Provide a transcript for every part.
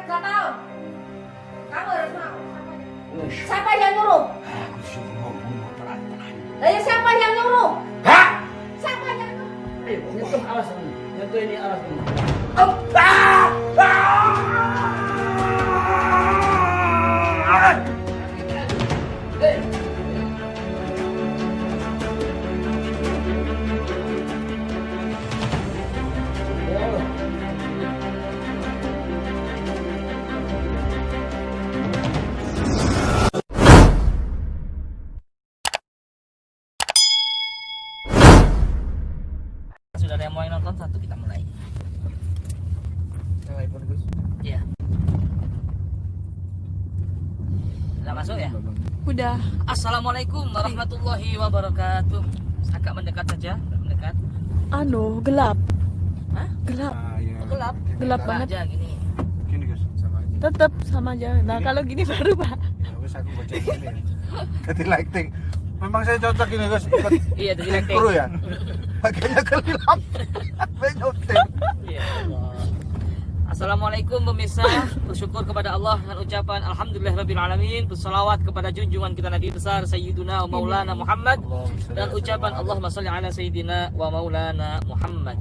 Nggak tahu. Kamu harus mau. Siapa yang nyuruh? Aku suruh ngomong pelan-pelan. Lah ya siapa yang nyuruh? Hah? Siapa yang nyuruh? Ayo, nyentuh alas kamu. Nyentuh ini alas kamu. Ah! Ah! Sudah ada yang mau nonton, satu kita mulai. Iya. Sudah masuk ya? Udah. Assalamualaikum warahmatullahi wabarakatuh. Agak mendekat saja, agak mendekat. Gelap. Hah? Gelap. Oh, gelap. Gelap Nah, banget. aja gini. Gini guys, sama aja. Tetap sama aja. Nah, kalau gini baru, Pak. Ya wes aku baca ini ya. Ganti lighting. Memang saya cocok ini guys, ikut Iya, jadi lighting. kru ya. Bagiannya gelap. Saya nyoting. Iya. Assalamualaikum pemirsa, bersyukur kepada Allah dengan ucapan Alhamdulillahirrabbilalamin, bersalawat kepada junjungan kita Nabi besar Sayyiduna wa Maulana Muhammad, dan ucapan Allahumma sholli ala Sayyidina wa Maulana Muhammad.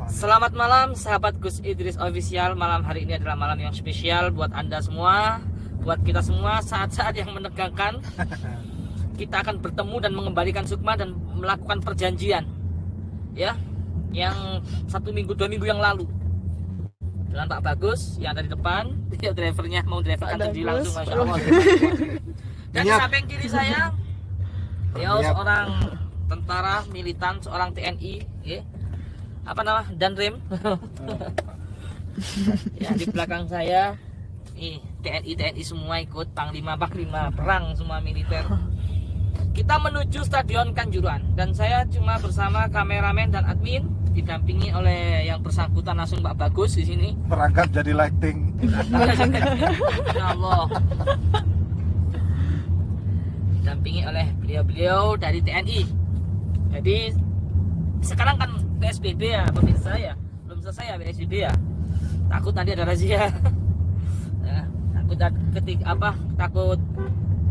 Selamat malam sahabat Gus Idris Official. Malam hari ini adalah malam yang spesial buat Anda semua, buat kita semua, saat-saat yang menegangkan. Kita akan bertemu dan mengembalikan sukma dan melakukan perjanjian, ya, yang 1 minggu 2 minggu yang lalu dengan Pak Bagus yang ada di depan. Dia drivernya mau driver kantor di langsung, masya Allah. Dan di samping kiri saya, dia seorang tentara militan, seorang TNI, ya. Apa nama? Danrem. Ya, di belakang saya nih TNI semua ikut, panglima perang semua militer. Kita menuju Stadion Kanjuruhan dan saya cuma bersama kameramen dan admin, didampingi oleh yang bersangkutan langsung Pak Bagus di sini. Perangkat jadi lighting. Ya Allah. Didampingi oleh beliau-beliau dari TNI. Jadi sekarang kan PSBB ya pemirsa ya, belum selesai ya PSBB ya. Takut nanti ada razia. Ya, takut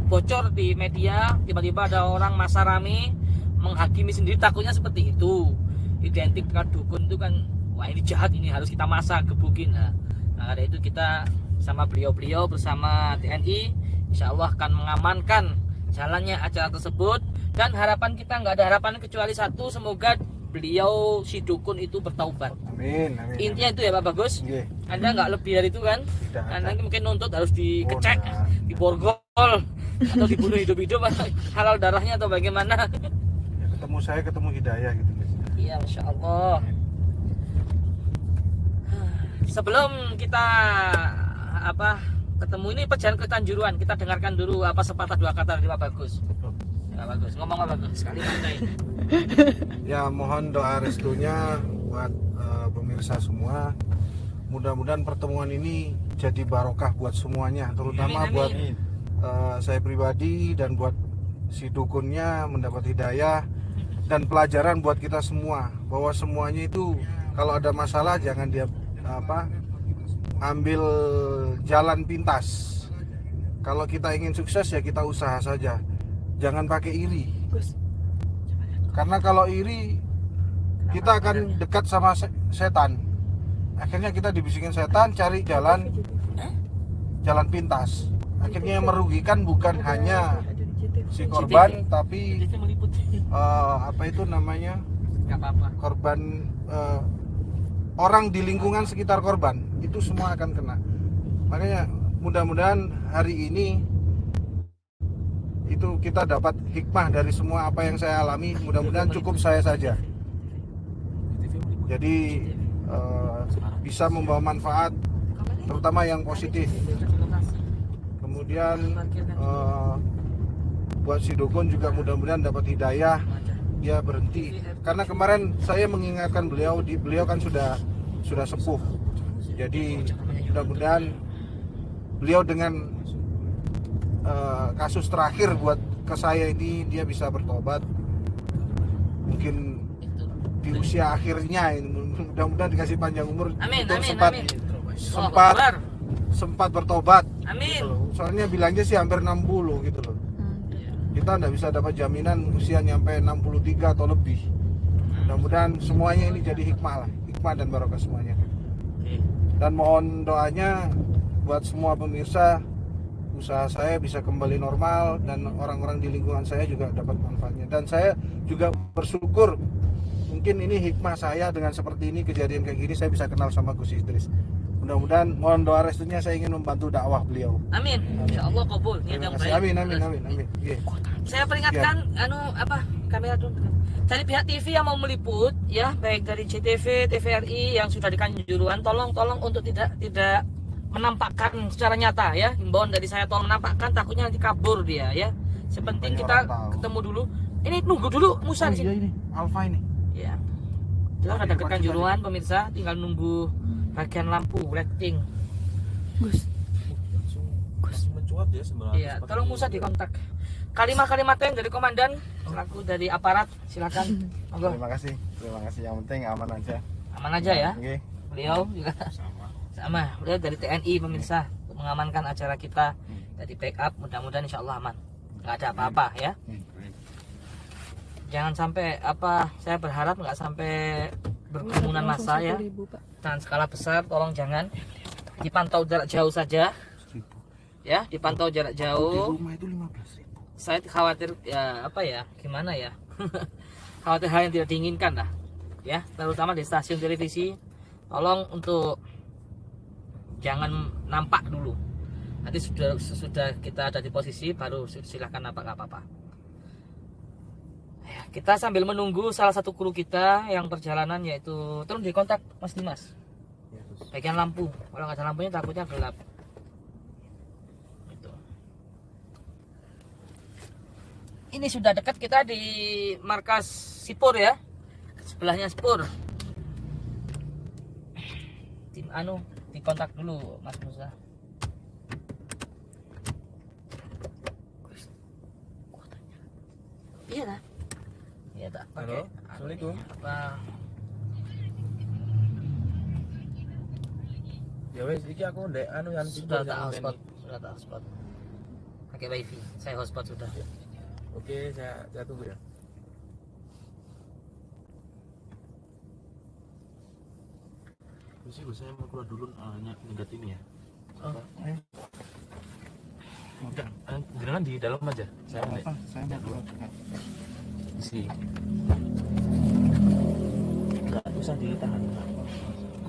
bocor di media, tiba-tiba ada orang masa rame menghakimi sendiri, takutnya seperti itu. Identik dengan dukun itu kan, wah ini jahat, ini harus kita masa gebukin. Nah, ada itu kita sama beliau-beliau bersama TNI insya Allah akan mengamankan jalannya acara tersebut. Dan harapan kita nggak ada harapan kecuali satu, semoga beliau si dukun itu bertaubat. Amin, amin. Intinya itu ya Pak Bagus. Nggih. Anda nggak lebih dari itu kan? Tidak ada. Anda mungkin nuntut harus dikecek, nah. diborgol atau dibunuh hidup-hidup, halal darahnya atau bagaimana? Ya, ketemu saya, ketemu hidayah gitu guys. Iya, masya Allah. Sebelum kita ketemu ini perjalanan ke Kanjuruhan, kita dengarkan dulu apa sepatah dua kata dari Pak Bagus. Pak Bagus, ngomong Pak Bagus sekali santai. Ya mohon doa restunya buat pemirsa semua. Mudah-mudahan pertemuan ini jadi barokah buat semuanya, terutama Amin, amin. buat saya pribadi dan buat si dukunnya mendapat hidayah dan pelajaran buat kita semua, bahwa semuanya itu kalau ada masalah jangan dia ambil jalan pintas. Kalau kita ingin sukses ya kita usaha saja, jangan pakai iri. Karena kalau iri kita akan dekat sama setan. Akhirnya kita dibisikin setan, cari jalan pintas. Akhirnya yang merugikan bukan hanya si korban, tapi Gak apa-apa. korban, orang di lingkungan sekitar korban itu semua akan kena. Makanya mudah-mudahan hari ini itu kita dapat hikmah dari semua apa yang saya alami. Mudah-mudahan cukup saya saja, jadi bisa membawa manfaat terutama yang positif. Kemudian buat si dukun juga mudah-mudahan dapat hidayah, dia berhenti. Karena kemarin saya mengingatkan beliau kan sudah sepuh. Jadi mudah-mudahan beliau dengan kasus terakhir buat ke saya ini dia bisa bertobat. Mungkin di usia akhirnya ini, mudah-mudahan dikasih panjang umur. Amin, untuk amin, sempat amin. sempat sempat bertobat. Amin. Gitu loh. Soalnya bilangnya sih hampir 60 gitu loh. Kita nggak bisa dapat jaminan usia nyampe 63 atau lebih. Mudah-mudahan semuanya ini jadi hikmah lah, hikmah dan barokah semuanya. Dan mohon doanya buat semua pemirsa, usaha saya bisa kembali normal dan orang-orang di lingkungan saya juga dapat manfaatnya. Dan saya juga bersyukur mungkin ini hikmah saya dengan seperti ini, kejadian kayak gini saya bisa kenal sama Gus Idris. Mudah-mudahan mohon doa restunya, saya ingin membantu dakwah beliau. Amin. Insya Allah kabul. Niat yang baik. Amin. Yeah. Saya peringatkan kamera tuh. Dari pihak TV yang mau meliput ya, baik dari CTV, TVRI yang sudah di Kanjuruhan, tolong untuk tidak menampakkan secara nyata ya. Himbauan dari saya, tolong menampakkan, takutnya nanti kabur dia ya. Sepenting kita ketemu dulu. Ini nunggu dulu Musa di sini. Iya ini Alfa ini. Ya. Kita udah dekat Kanjuruhan pemirsa, tinggal nunggu bagian lampu lighting. Gus. Mencuat ya sebenarnya. Iya, tolong Musa dikontak. Kalimat-kalimat yang dari komandan selaku dari aparat, silakan. Monggo. Terima kasih. Yang penting aman aja. Aman aja ya. Oke. Beliau juga sama. Beliau dari TNI pemirsa untuk mengamankan acara kita, dari backup. Mudah-mudahan insya Allah aman. Nggak ada apa-apa ya. Jangan sampai saya berharap nggak sampai berkerumunan massa ya. Dan skala besar, tolong jangan. Dipantau jarak jauh saja. Ya, dipantau jarak jauh. Di rumah itu 15.000. Saya khawatir gimana ya. Khawatir hal yang tidak diinginkan lah ya, terutama di stasiun televisi. Tolong untuk jangan nampak dulu, nanti sudah kita ada di posisi baru silahkan nampak, nggak apa-apa ya. Kita sambil menunggu salah satu kru kita yang perjalanan, yaitu tolong dikontak Mas Dimas bagian lampu. Kalau nggak ada lampunya takutnya gelap. Ini sudah dekat kita di markas Sipur ya, sebelahnya Sipur. Tim dikontak dulu Mas Musa. Iya dah. Iya tak pakai. Halo, Assalamualaikum. Ya wes, iki aku ndek yang Sudah tak hotspot. Pakai wifi. Saya hotspot sudah. Oke, saya tunggu ya. Saya mau keluar dulu nyegat ini ya. Enggak, jangan di dalam aja. Saya mau keluar. Sih. Enggak usah ditahan.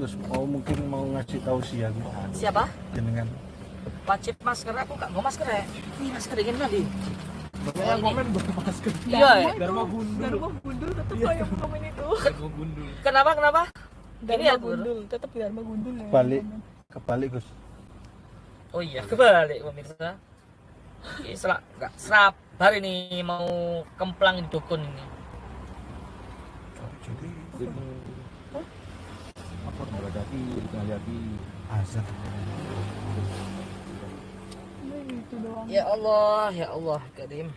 Gus mungkin mau ngasih tahu sih ya. Siapa? Jenengan. Wajib masker, aku nggak mau masker ya. Ini masker ingin tadi. Banyak yang komen masker. Iya ya. Dharma gundul tetap yang komen itu. Dharma gundul. Kenapa? Ini ya Gundul, tetap Dharma Gundul ya. Kebalik Gus. Oh iya, kebalik pemirsa. Ini nggak sabar ini mau kemplang di dukun ini. Jadi apa berhati hati azan. Itu doang. Ya Allah Karim.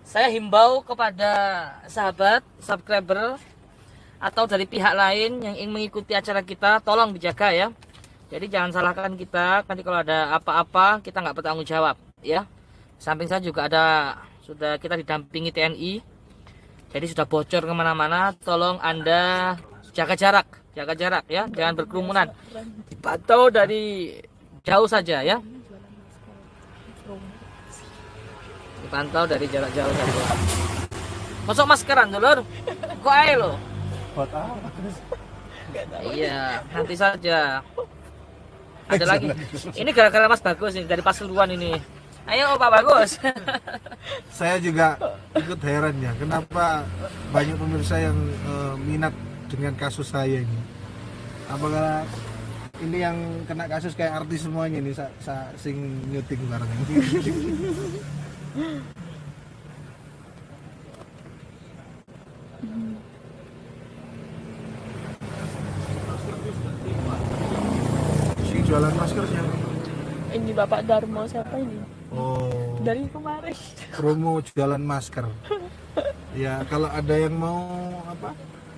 Saya himbau kepada sahabat, subscriber atau dari pihak lain yang ingin mengikuti acara kita, tolong dijaga ya. Jadi jangan salahkan kita, nanti kalau ada apa-apa kita nggak bertanggung jawab ya. Samping saya juga sudah kita didampingi TNI. Jadi sudah bocor kemana-mana, tolong Anda jaga jarak ya, jangan berkerumunan. Dipantau dari jauh saja ya. Dipantau dari jarak jauh saja. Masuk maskeran dulur. Kok ae lo? Buat apa? Iya, nanti saja. Ada lagi. Ini gara-gara Mas Bagus nih dari Pasuruan ini. Ayo Pak Bagus. Saya juga ikut heran ya, kenapa banyak pemirsa yang minat dengan kasus saya ini. Apakah ini yang kena kasus kayak artis semuanya nih, sing nyuting bareng ini. Si jualan masker siapa? Ini Bapak Darmo siapa ini? Oh, Dari kemarin. promo jualan masker. Ya kalau ada yang mau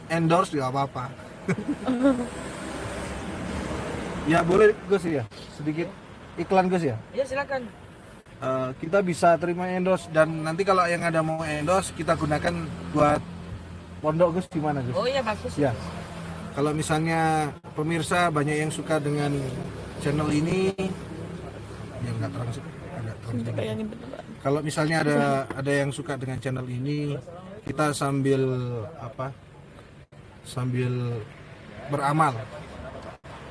endorse ya apa-apa. Ya boleh Gus ya. sedikit iklan Gus ya. Ya silakan. Kita bisa terima endorse dan nanti kalau yang ada mau endorse kita gunakan buat pondok Gus, gimana Gus? Oh iya bagus. Ya. Kalau misalnya pemirsa banyak yang suka dengan channel ini, ya nggak terang sih, agak terang sedikit. Bayangin bener. Kalau misalnya ada yang suka dengan channel ini, kita sambil beramal.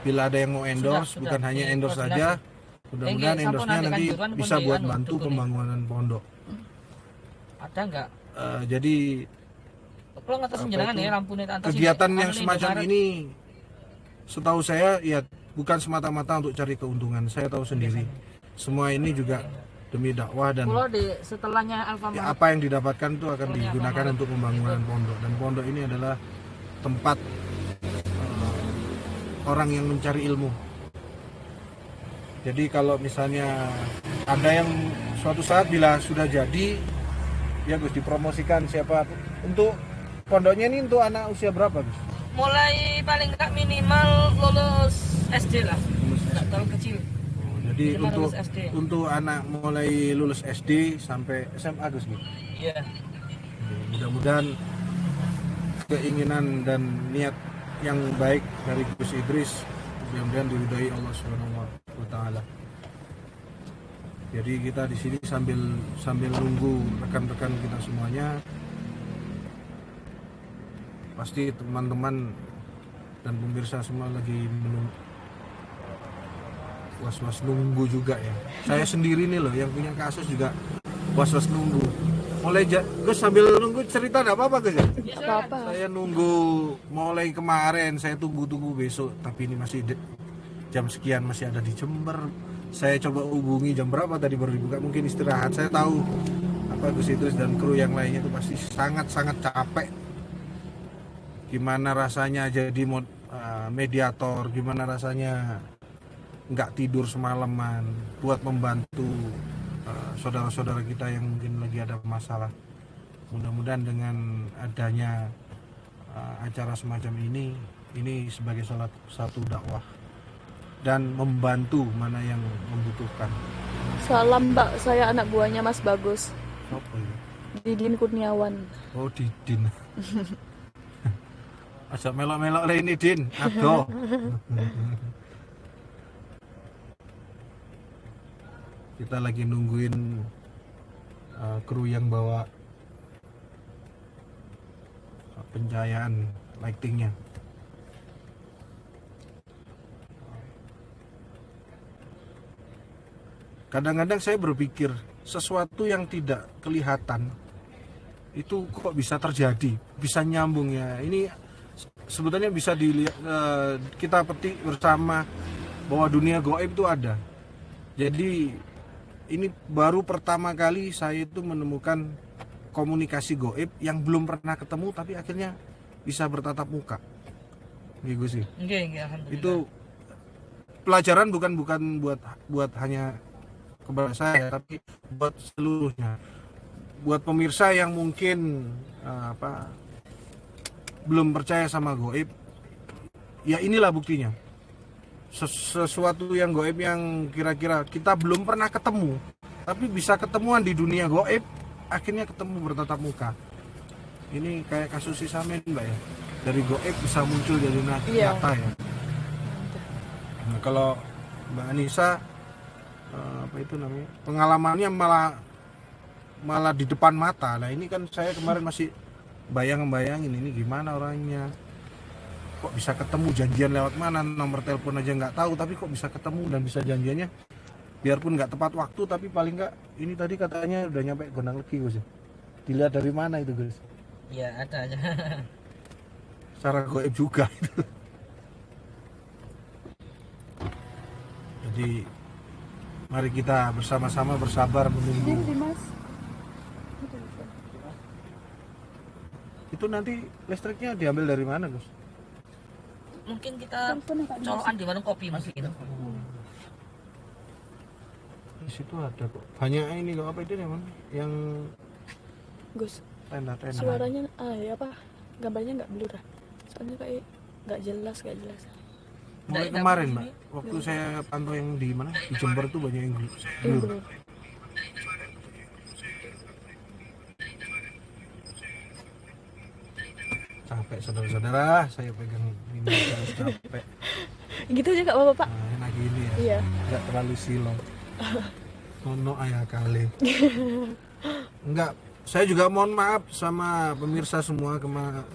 Bila ada yang mau endorse, Sudah. bukan hanya endorse saja, mudah-mudahan Sampun endorse-nya nanti nanti kanjuran bisa pun buat di bantu anu, pembangunan pondok. Ada nggak? Jadi Kalau ngatasin jenengan ya lampu nih atas kegiatan ini, yang anu nih, semacam Indomaret. ini, setahu saya ya bukan semata-mata untuk cari keuntungan. Saya tahu sendiri, semua ini juga demi dakwah dan Kalau di setelahnya Alfamart. ya, apa yang didapatkan itu akan digunakan untuk pembangunan pondok, dan pondok ini adalah tempat orang yang mencari ilmu. Jadi kalau misalnya ada yang suatu saat bila sudah jadi, ya Gus, dipromosikan siapa untuk pondoknya ini untuk anak usia berapa Gus? Mulai paling nggak minimal lulus SD lah, nggak terlalu kecil. Jadi Minimal untuk lulus SD. untuk anak mulai lulus SD sampai SMA Gus Gus. Iya. Mudah-mudahan keinginan dan niat yang baik dari Gus Idris mudah-mudahan diridai Allah Subhanahu wa taala. Jadi kita di sini sambil nunggu rekan-rekan kita semuanya. Pasti teman-teman dan pemirsa semua lagi menunggu, was-was nunggu juga ya. Saya sendiri nih loh yang punya kasus juga was-was nunggu. Mulai Gus sambil nunggu cerita enggak apa-apa Gus ya? Apa-apa. Saya nunggu mulai kemarin, saya tunggu besok, tapi ini masih jam sekian masih ada di Jember. Saya coba hubungi jam berapa tadi baru dibuka, mungkin istirahat. Saya tahu apa Gus Idris dan kru yang lainnya itu pasti sangat-sangat capek. Gimana rasanya jadi mediator, gimana rasanya nggak tidur semalaman buat membantu saudara-saudara kita yang mungkin lagi ada masalah. Mudah-mudahan dengan adanya acara semacam ini sebagai salah satu dakwah dan membantu mana yang membutuhkan. Salam Mbak, saya anak buahnya Mas Bagus. Apa ini? Didin Kurniawan. Oh Didin. Asal melok-melok lah ini Din. Aduh. Kita lagi nungguin kru yang bawa pencahayaan lightingnya. Kadang-kadang saya berpikir sesuatu yang tidak kelihatan itu kok bisa terjadi, bisa nyambung ya. Ini sebetulnya bisa dilihat, kita petik bersama bahwa dunia gaib itu ada. Jadi ini baru pertama kali saya itu menemukan komunikasi gaib yang belum pernah ketemu tapi akhirnya bisa bertatap muka. Gitu sih. Nggih, alhamdulillah. Itu pelajaran bukan buat hanya kepada saya tapi buat seluruhnya. Buat pemirsa yang mungkin belum percaya sama gaib, ya inilah buktinya. Sesuatu yang gaib yang kira-kira kita belum pernah ketemu tapi bisa ketemuan di dunia gaib, akhirnya ketemu bertatap muka. Ini kayak kasus si Samin Mbak ya, dari gaib bisa muncul jadi nyata ya. Nah, kalau Mbak Anissa apa itu namanya, pengalamannya malah di depan mata. Nah ini kan saya kemarin masih bayangin ini gimana orangnya, kok bisa ketemu, janjian lewat mana, nomor telepon aja nggak tahu tapi kok bisa ketemu dan bisa janjiannya biarpun nggak tepat waktu tapi paling nggak ini tadi katanya udah nyampe Gondang Legi Gus. Dilihat dari mana itu Gus? Ya ada aja. Secara gaib juga itu. Jadi mari kita bersama-sama bersabar menunggu. Itu nanti listriknya diambil dari mana Gus? Mungkin kita colokan di warung kopi mungkin. Di situ ada kok. Banyak ini kok, apa itu namanya? Yang Gus, tenda-tenda. suaranya gambarnya nggak blur. Soalnya kayak nggak jelas. Mulai kemarin Mbak. waktu saya pantau yang di mana di Jember tuh banyak yang Iya, blur. belum. Capek saudara-saudara, saya pegang ini terus capek. Gitu aja nggak apa-apa, Pak? Nah, enak gini ya, Iya. nggak terlalu silo. Nono ayah kali. Enggak, saya juga mohon maaf sama pemirsa semua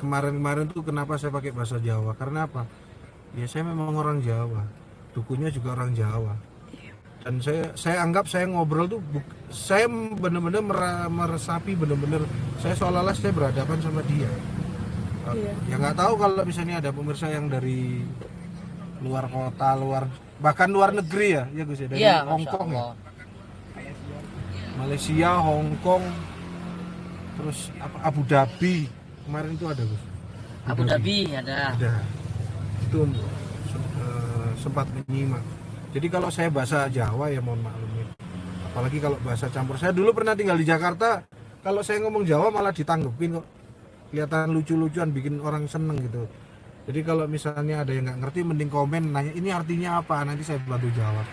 kemarin-kemarin tuh kenapa saya pakai bahasa Jawa. Karena apa? Ya saya memang orang Jawa, dukunya juga orang Jawa. Dan saya anggap saya ngobrol tuh saya bener-bener meresapi bener-bener saya seolah-olah saya berhadapan sama dia. Iya. Ya nggak tahu kalau misalnya ada pemirsa yang dari luar kota, bahkan luar negeri ya Gus ya, dari Iya, Hong Masya Kong ya. Allah. Malaysia, Hong Kong, terus Abu Dhabi kemarin itu ada Gus. Abu Dhabi ada. Ada. Itu sempat menyimak. Jadi kalau saya bahasa Jawa ya mohon maklumin. Apalagi kalau bahasa campur. Saya dulu pernah tinggal di Jakarta. Kalau saya ngomong Jawa malah ditanggepin kok. Kelihatan lucu-lucuan, bikin orang seneng gitu. Jadi kalau misalnya ada yang nggak ngerti, mending komen nanya ini artinya apa. Nanti saya bantu jawab.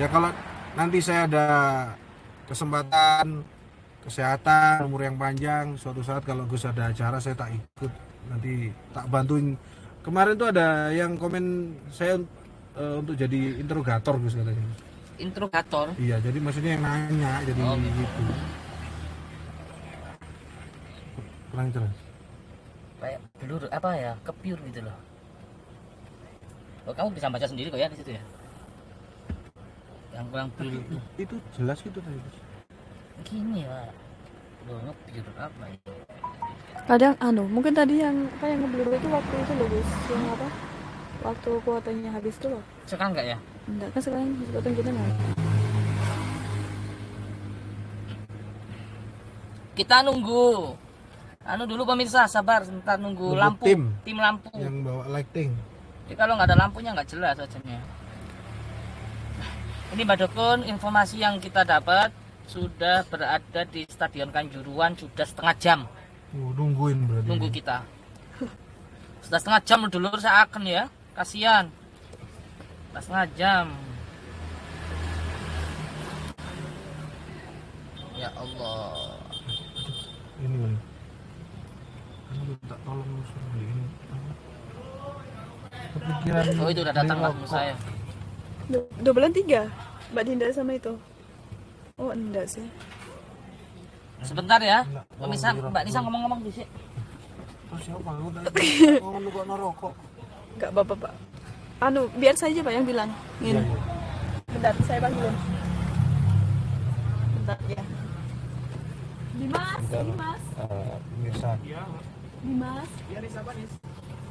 Ya kalau nanti saya ada kesempatan, kesehatan, umur yang panjang, suatu saat kalau Gus ada acara saya tak ikut, nanti tak bantuin. Kemarin tuh ada yang komen saya untuk jadi interrogator Gus katanya. Interrogator. Iya, jadi maksudnya yang nanya, jadi Oh, gitu. Kurang jelas. Kayak blur apa ya, kepiur gitu loh. Oh, kamu bisa baca sendiri kok ya di situ ya. Yang kurang blur itu. Itu jelas gitu tadi Gus. Gini ya. Loh, ngepiur apa ya? Kadang mungkin tadi yang kayak ngeblur itu waktu itu loh, Gus. Yang apa? Waktu kuotanya habis tuh loh. Sekarang enggak ya? Enggak kan sekarang kuota kita nggak. Kita nunggu. Dulu pemirsa, sabar sebentar nunggu Nunggu lampu. tim. Lampu. Yang bawa lighting. Jadi kalau nggak ada lampunya nggak jelas wajahnya. Ini Mbak Dukun, informasi yang kita dapat sudah berada di Stadion Kanjuruhan sudah setengah jam Nungguin berarti. nunggu kita. Sudah setengah jam loh dulur, saya akan ya, kasihan. Sudah setengah jam. Ya Allah. Ini kan. Ini tak tolong suruh ini. Kepikiran. Oh itu udah datang beli langsung rokok. saya. 2 bulan 3 Mbak Dinda sama itu. Oh enggak sih. Sebentar ya, Enggak, pemirsa mau beli Mbak Nisa rokok. ngomong-ngomong di sini. Terus siapa? Aku mau nunggu rokok. Enggak apa-apa, Pak. Biar saja Pak yang bilang. Iya, Ini. iya. Bentar, saya panggilin. Bentar ya. Dimas, Dimas, Pemirsa. Dimas.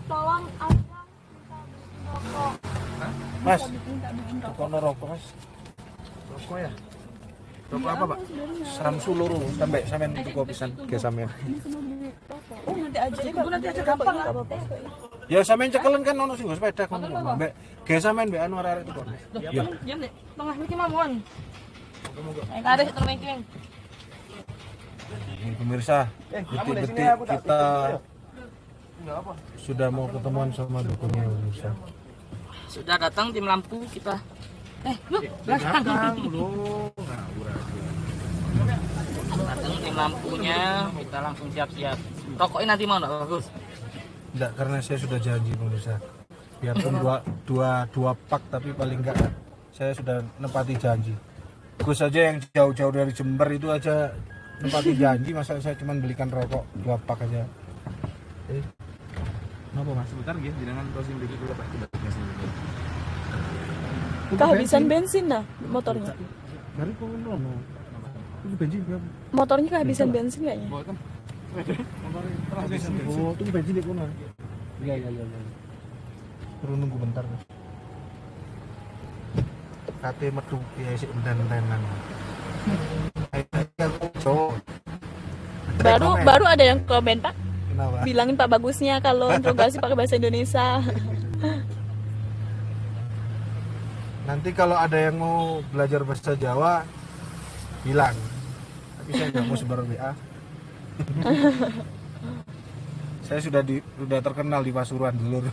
Tolong abang minta rokok. Mas, Minta bikin rokok. rokok rokok Mas. Rokok ya? Rokok apa Pak? Samsu loro sampai sampean tuku pisan ge sampean. Ini semua beli rokok. Oh nanti aja deh, Pak. Nanti aja gampang lah. Ya sampean cekelen kan ono sing nggo sepeda kono. Mbak, ge sampean mbek anu arek tuku. Iya. Diam deh, tengah iki mawon. Arek termengking. Ini pemirsa, detik-detik kita sudah mau ketemuan sama dukunnya pemirsa. Sudah datang tim lampu kita. Yuk, belakang. Loh, Datang tim lampunya, kita langsung siap-siap. Rokoknya nanti mau enggak bagus? enggak, karena saya sudah janji pemirsa. Biarpun dua pak tapi paling enggak saya sudah nempati janji. Gus aja yang jauh-jauh dari Jember itu aja nempati janji, masa saya cuma belikan rokok 2 pak aja. Kenapa Mas? Sebentar ya, jangan closing dulu dulu Pak. Coba closing dulu. Kehabisan bensin nah motornya. Dari kono. Itu bensin berapa? Motornya kehabisan bensin kayaknya. Oh, itu bensin di kono. Iya. Perlu nunggu bentar. Kate metu ya sik enten-entenan. Baru ada yang komen Pak. Kenapa? Bilangin Pak bagusnya kalau interogasi pakai bahasa Indonesia. Nanti kalau ada yang mau belajar bahasa Jawa bilang. Tapi saya nggak mau sebar WA. Saya sudah terkenal di Pasuruan dulu.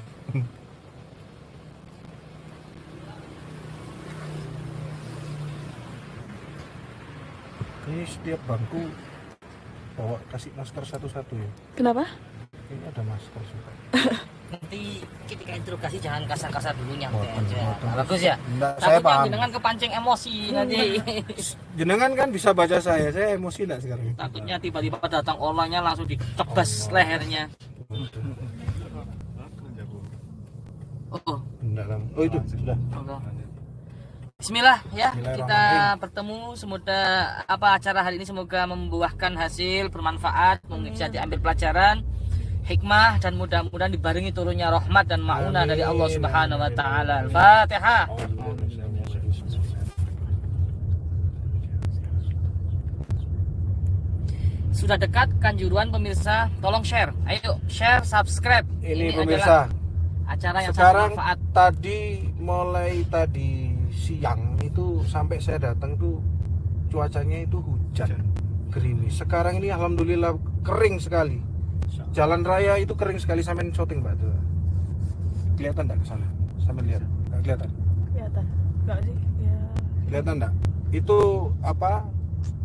Ini setiap bangku bawa kasih masker satu-satu ya. Kenapa? Ini ada masker juga. Nanti ketika interogasi jangan kasar-kasar dulu nyantai Oh, aja. betul. Bagus ya. Enggak, saya Takutnya paham. jenengan kepancing emosi nanti. Jenengan kan bisa baca saya emosi enggak sekarang? Takutnya tiba-tiba datang orangnya langsung ditebas lehernya. Oh, Enggak lah. Oh itu sudah. Allah. Bismillah ya, kita Bismillahirrahmanirrahim. bertemu. Semoga apa acara hari ini semoga membuahkan hasil bermanfaat, bisa diambil pelajaran, hikmah, dan mudah-mudahan dibarengi turunnya rahmat dan maunah dari Allah Subhanahu wa taala. Al-Fatihah. Sudah dekat Kanjuruhan pemirsa, tolong share. Ayo share, subscribe. Ini adalah pemirsa. acara yang sangat Sekarang bermanfaat. mulai tadi siang itu sampai saya datang tuh cuacanya itu hujan, gerimis. Sekarang ini alhamdulillah kering sekali. Jalan raya itu kering sekali sampai syuting Mbak tuh. Kelihatan enggak ke sana? Sampai lihat. Enggak kelihatan. Kelihatan. Enggak sih? Ya. Kelihatan enggak? Itu apa?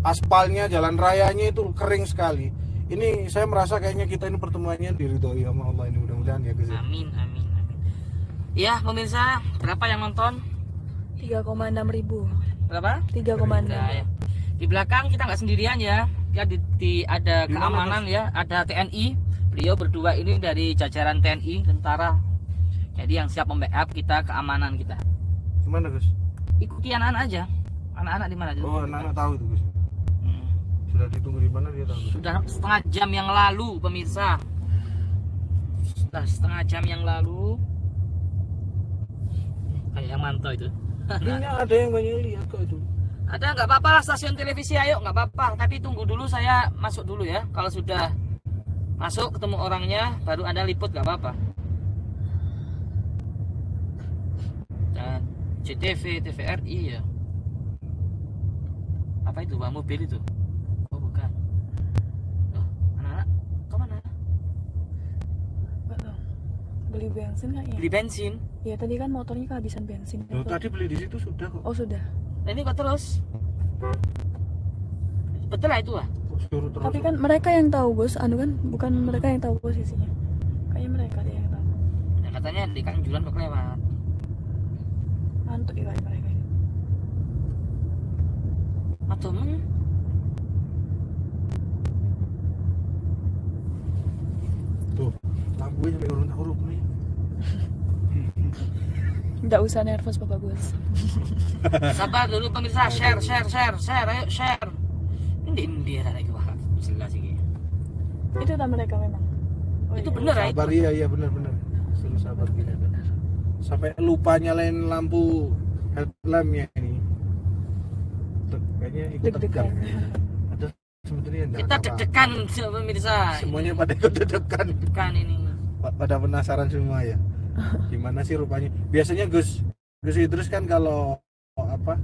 Aspalnya, jalan rayanya itu kering sekali. Ini saya merasa kayaknya kita ini pertemuannya diridhoi sama Allah ini, mudah-mudahan ya guys. Amin, amin, amin. Ya pemirsa, berapa yang nonton? 3,6 ribu. Berapa? 3,6. Nah, ya. Di belakang kita nggak sendirian ya. Ya ada Di mana, keamanan ya, ada TNI. Beliau berdua ini dari jajaran TNI, tentara. Jadi yang siap membackup kita, keamanan kita. Gimana Gus? Ikuti anak-anak aja. Anak-anak di mana? Oh, anak-anak tahu itu Gus. Hmm. Sudah ditunggu di mana dia tahu. Sudah setengah jam yang lalu pemirsa. Sudah setengah jam yang lalu. Kayak yang mantau itu. Ini ada yang banyak lihat kok itu. Ada, nggak apa-apa lah, stasiun televisi, ayo nggak apa-apa. Tapi tunggu dulu, saya masuk dulu ya. Kalau sudah masuk ketemu orangnya baru Anda liput, nggak apa-apa. Dan CTV, TVRI ya. Apa itu Pak, mobil itu? Oh bukan. Oh, anak-anak kemana? Enggak tahu. Beli bensin kayaknya. Beli bensin. Ya tadi kan motornya kehabisan bensin. Loh, tadi beli di situ sudah kok. Oh sudah. Nah, ini kok terus? Betul lah itu ah. Suruh terus. Tapi kan mereka yang tahu Gus, kan bukan mereka yang tahu posisinya. Kayaknya mereka deh yang tahu. Nah, katanya di Kanjuruhan kok kelewat. Mantuk ya kayak mereka ini. Atau Tuh, lampunya sampai urun huruf nih. Enggak usah nervous Bapak Gus. sabar dulu pemirsa, share, ayo share. Ini dia lagi wah, jelas ini. Itu tak mereka memang. Oh, Itu iya. bener ya? Sabar, iya benar. Suruh sabar gini. Sampai lupa nyalain lampu headlampnya ini. Tuh, kayaknya ikut Deg-degan. tegang. Ada sebetulnya enggak Kita deg-degan pemirsa. Semuanya pada ikut deg-degan. Deg-degan ini. Pada penasaran semua ya. Gimana sih rupanya? Biasanya Gus Idrus kan kalau apa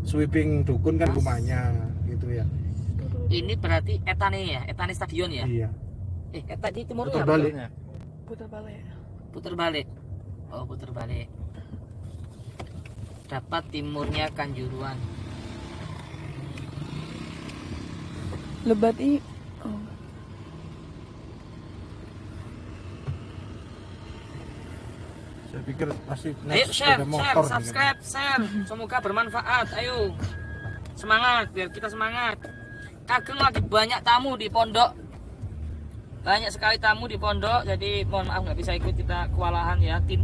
sweeping dukun kan rumahnya gitu ya. Ini berarti etane stadion ya? Iya. Tadi timurnya Putar apa? balik. Putar balik. Putar balik. Oh, putar balik. Dapat timurnya Kanjuruhan. Lebat i. Oh. Saya pikir pasti Ayo share, sepeda motor nih. subscribe, share. Semoga bermanfaat. Ayo. Semangat biar kita semangat. Kageng lagi banyak tamu di pondok. Banyak sekali tamu di pondok, jadi mohon maaf nggak bisa ikut, kita kewalahan ya tim.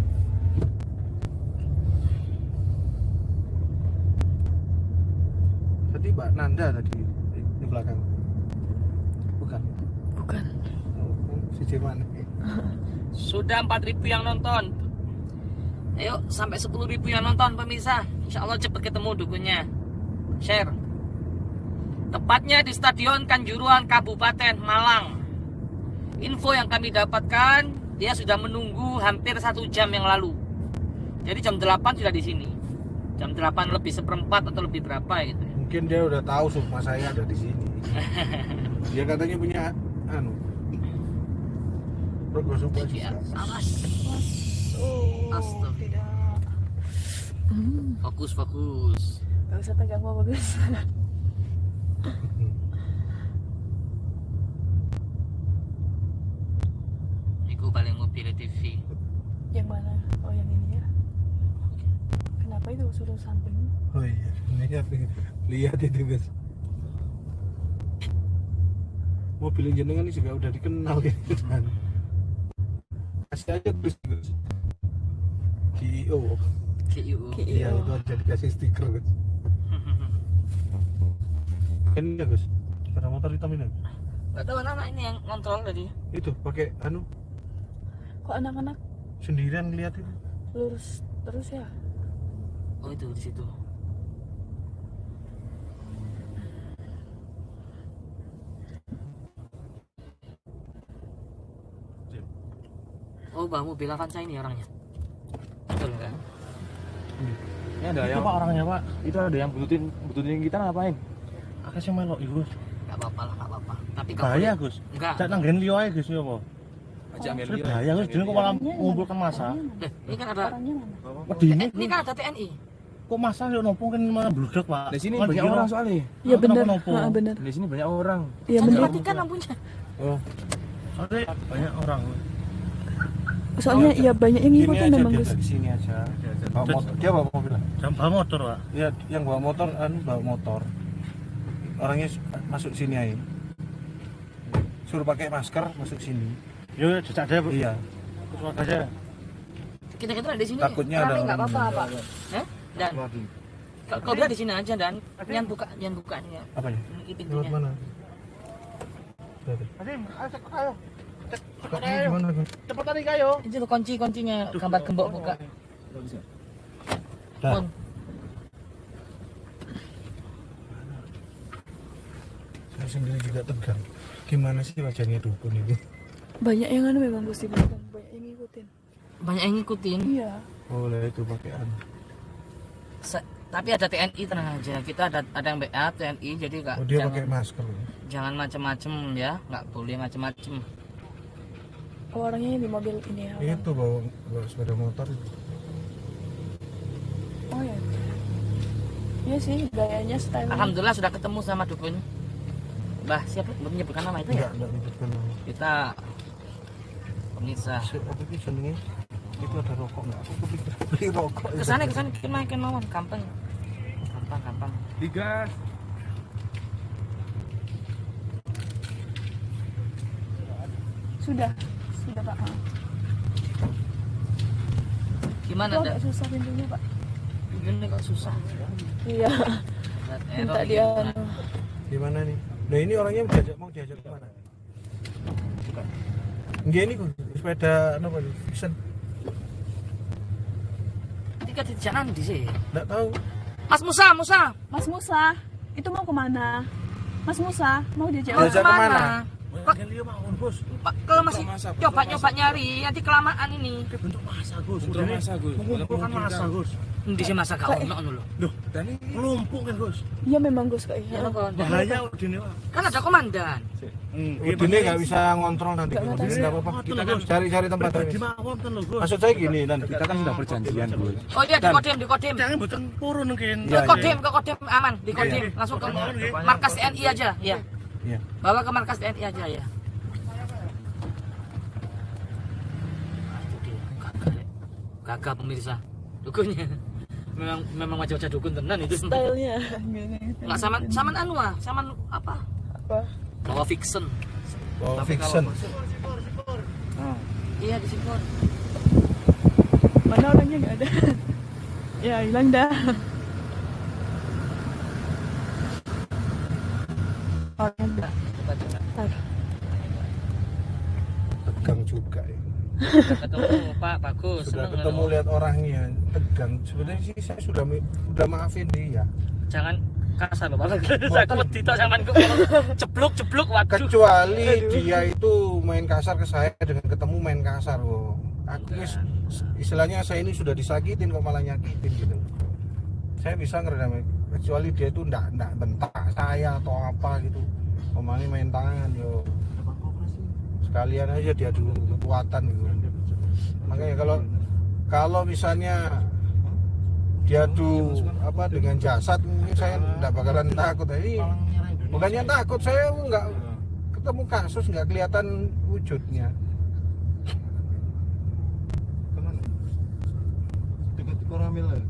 Tadi Mbak Nanda tadi di belakang. Bukan. Bukan. Oh, si Ciman. Sudah 4.000 yang nonton. Ayo sampai 10.000 yang nonton pemirsa. Insya Allah cepat ketemu dukunnya. Share. Tepatnya di Stadion Kanjuruhan Kabupaten Malang. Info yang kami dapatkan, dia sudah menunggu hampir 1 jam yang lalu. Jadi jam 8 sudah di sini. Jam 8 lebih seperempat atau lebih berapa gitu. Mungkin dia udah tahu rumah saya ada di sini. Dia katanya punya Ya, awas. Oh. Astaga. Tidak. Fokus. Gak usah tegang Bapak Gus. Iku paling mau pilih TV. Yang mana? Oh yang ini ya. Kenapa itu suruh samping? Oh iya, lihat itu guys. Mobil jenengan ini juga udah dikenal gitu kan. Kasih aja terus guys. KIO. Iya itu aja dikasih stiker guys. Ini ya guys, sepeda motor hitam ini. Gak tahu anak ini yang ngontrol tadi. Itu pakai Kok anak-anak sendirian ngeliat itu. lurus terus ya? Oh itu di situ. Oh, Bang, mobil Avanza ini orangnya. Betul kan? Ini ada yang Pak orangnya Pak. Itu ada yang bututin kita ngapain? Akeh sing melok iku, Gus. Gak apa-apa lah, gak apa-apa. Tapi gak Bahaya, boleh- Gus. Enggak. Jak nang nggen liyo ae, Gus, ya apa? Ajak ambil Sudah bahaya, Gus. Dene kok malah ngumpulkan massa. Ini kan ada Orangnya mana? Medine ini kan ada TNI. kok massa yo nopo kan malah bludek, Pak. Di sini Kan banyak dikira- orang soalnya. Iya bener. Kenapa-napa? Heeh, bener. Di sini banyak orang. Iya Jangan bener. matikan lampunya. Oh, Soalnya banyak orang. Soalnya ya banyak yang ngikutin aja memang dia Gus. dari sini aja. Bawa motor. Dia bawa mobil. Jam bawa motor, Pak. Ya, yang bawa motor bawa motor. Orangnya masuk sini aja. Suruh pakai masker masuk sini. Yo jejak deh, Bu. Iya. Terus aja. Kita di sini. Takutnya ada rame nggak orang apa-apa, Pak. Dan Lagi. kau biar di sini aja dan jangan buka ini ya. Apanya? Ini Lewat pintunya. mana? Gimana, Gus? Cepat tadi kayo. Itu tuh kunci-kuncinya gambar gembok buka. Dah. Pun. Saya sendiri juga tegang. Gimana sih wajahnya dukun ini? Banyak yang anu memang Gus di belakang. Banyak yang ngikutin. Banyak yang ngikutin. Iya. Oh, lah itu pakai Tapi ada TNI, tenang aja. Kita ada yang backup TNI, jadi nggak Oh, dia pakai masker. jangan macem-macem ya, nggak boleh macem-macem. Oh, orangnya yang di mobil ini ya. Itu bawa sepeda motor. Oh ya. Iya sih, gayanya style. Alhamdulillah sudah ketemu sama dukun. Mbah, siapa menyebutkan nama itu ya? Enggak menyebutkan nama. Kita pemirsa. Apa sih jenenge? Itu ada rokok enggak? Aku kepikir beli rokok. Kesana main mawon, gampang. Gampang. Digas. Sudah Pak. Gimana Kok dah? agak susah pintunya Pak? Ini kok susah. Iya. Minta dia anu. Gimana nih? Nah, ini orangnya mau diajak ke mana? Enggak ini kok sepeda apa nih? Vision. Ketika di jalan di sini. Enggak tahu. Mas Musa. Mas Musa, itu mau kemana? Mas Musa, mau diajak Mau Diajak kemana? kemana? Nggen liyo mawon, Gus. Pak, kalau masih coba nyari, nanti kelamaan ini. Bentuk massa, Gus. Bentuk massa, Gus. Mengumpulkan massa, Gus. Di sini masa kau ono lho. Loh, kelompok kan, Gus. Iya memang Gus kayak. Ya, apa? Bahaya udine, Pak. Kan ada komandan. Udine nggak bisa ngontrol nanti. Nggak Udine ngerti. enggak apa-apa. Kita kan cari tempat Pribadi lain. mawon ten lho, Gus. Maksud saya gini, dan Kita kan sudah perjanjian, Gus. Oh iya di kodim. Jangan mboten purun mungkin. Iya, Ke kodim aman, di kodim langsung ke markas TNI aja, ya. Iya. Bawa ke markas TNI aja ya. Gagah pemirsa, dukunnya. Memang wajah-wajah dukun tenan itu. Stylenya. Nggak saman anu ah, saman apa? Apa? Bawa fiction. Oh, Tapi fiction. Iya di sini. Mana orangnya nggak ada? Ya hilang dah. Orangnya ntar. Tegang juga ya. Ketemu Pak, bagus. Sudah seneng ketemu loh. lihat orangnya tegang. Sebenarnya sih saya sudah maafin dia. Jangan kasar loh, Pak. Aku wedi tok sampean kok cepluk waduh. Kecuali dia itu main kasar ke saya dengan ketemu main kasar loh. Aku istilahnya saya ini sudah disakitin kok malah nyakitin gitu. Saya bisa ngeredam, kecuali dia itu enggak bentak saya atau apa gitu. Omongnya main tangan yo. Sekalian aja diadu kekuatan gitu. Makanya kalau misalnya diadu apa dengan jasad, ini saya enggak bakalan takut. Ini Bukannya takut, saya nggak ketemu kasus, nggak kelihatan wujudnya. Kemana? Dekat Koramil ya?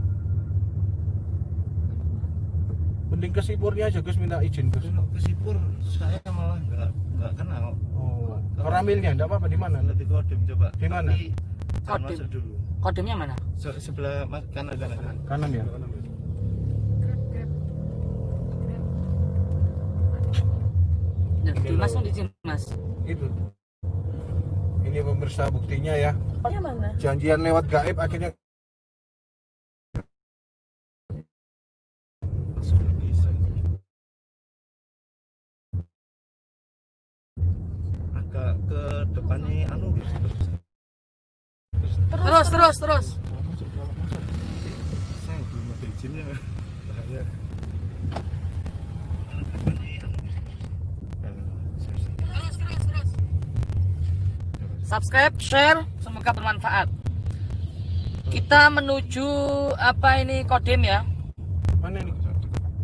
Mending ke Sipurnya aja Gus, minta izin Gus. Kalau ke Sipur saya malah nggak kenal. Oh, Koramilnya enggak apa-apa, di mana? Nanti Kodim coba. Di mana? Tapi jangan Kodim. masuk dulu. Kodemnya mana? Sebelah kanan. Kanan ya? Di Mas, di sini Mas. Itu. Ini pemirsa buktinya ya. Yang mana? Janjian lewat gaib akhirnya Masuk bisa. Agak ke depannya anu gitu. Terus. Saya belum ada izinnya. Bahaya. Subscribe, share, semoga bermanfaat. Kita menuju apa ini Kodim ya? mana nih?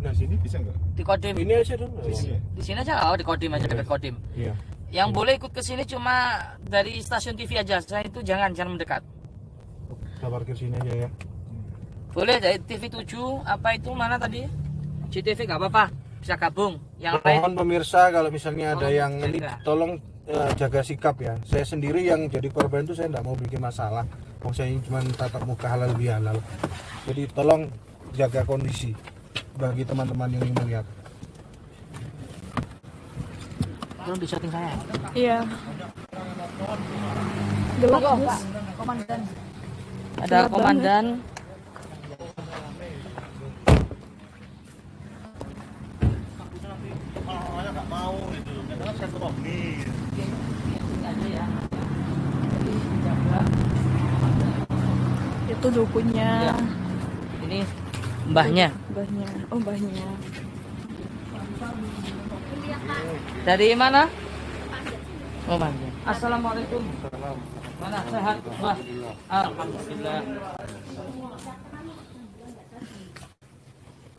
Nah sini bisa nggak? Di Kodim. Ini aja dulu. Di sini aja, oh di Kodim aja, dekat Kodim. Iya. Yang boleh ikut ke sini cuma dari stasiun TV aja. Saya itu jangan mendekat. Kita parkir sini aja ya. Boleh dari TV 7 apa itu mana tadi? CTV nggak apa-apa, bisa gabung. Yang lain Mohon pemirsa kalau misalnya ada Tolong yang ini jaga. tolong jaga sikap ya. Saya sendiri yang jadi korban itu saya tidak mau bikin masalah. Mau saya cuma tatap muka halal bihalal. Jadi tolong jaga kondisi bagi teman-teman yang ingin melihat. belum di setting saya. Iya. Gelap, Monggo, Gus. Pak. Komandan. Ada Gelap komandan. Itu dukunya. Iya. Ini mbahnya. Mbahnya. Oh, mbahnya. Dari mana? Oh, mbahnya. Assalamualaikum. Mana sehat? Wah. Alhamdulillah.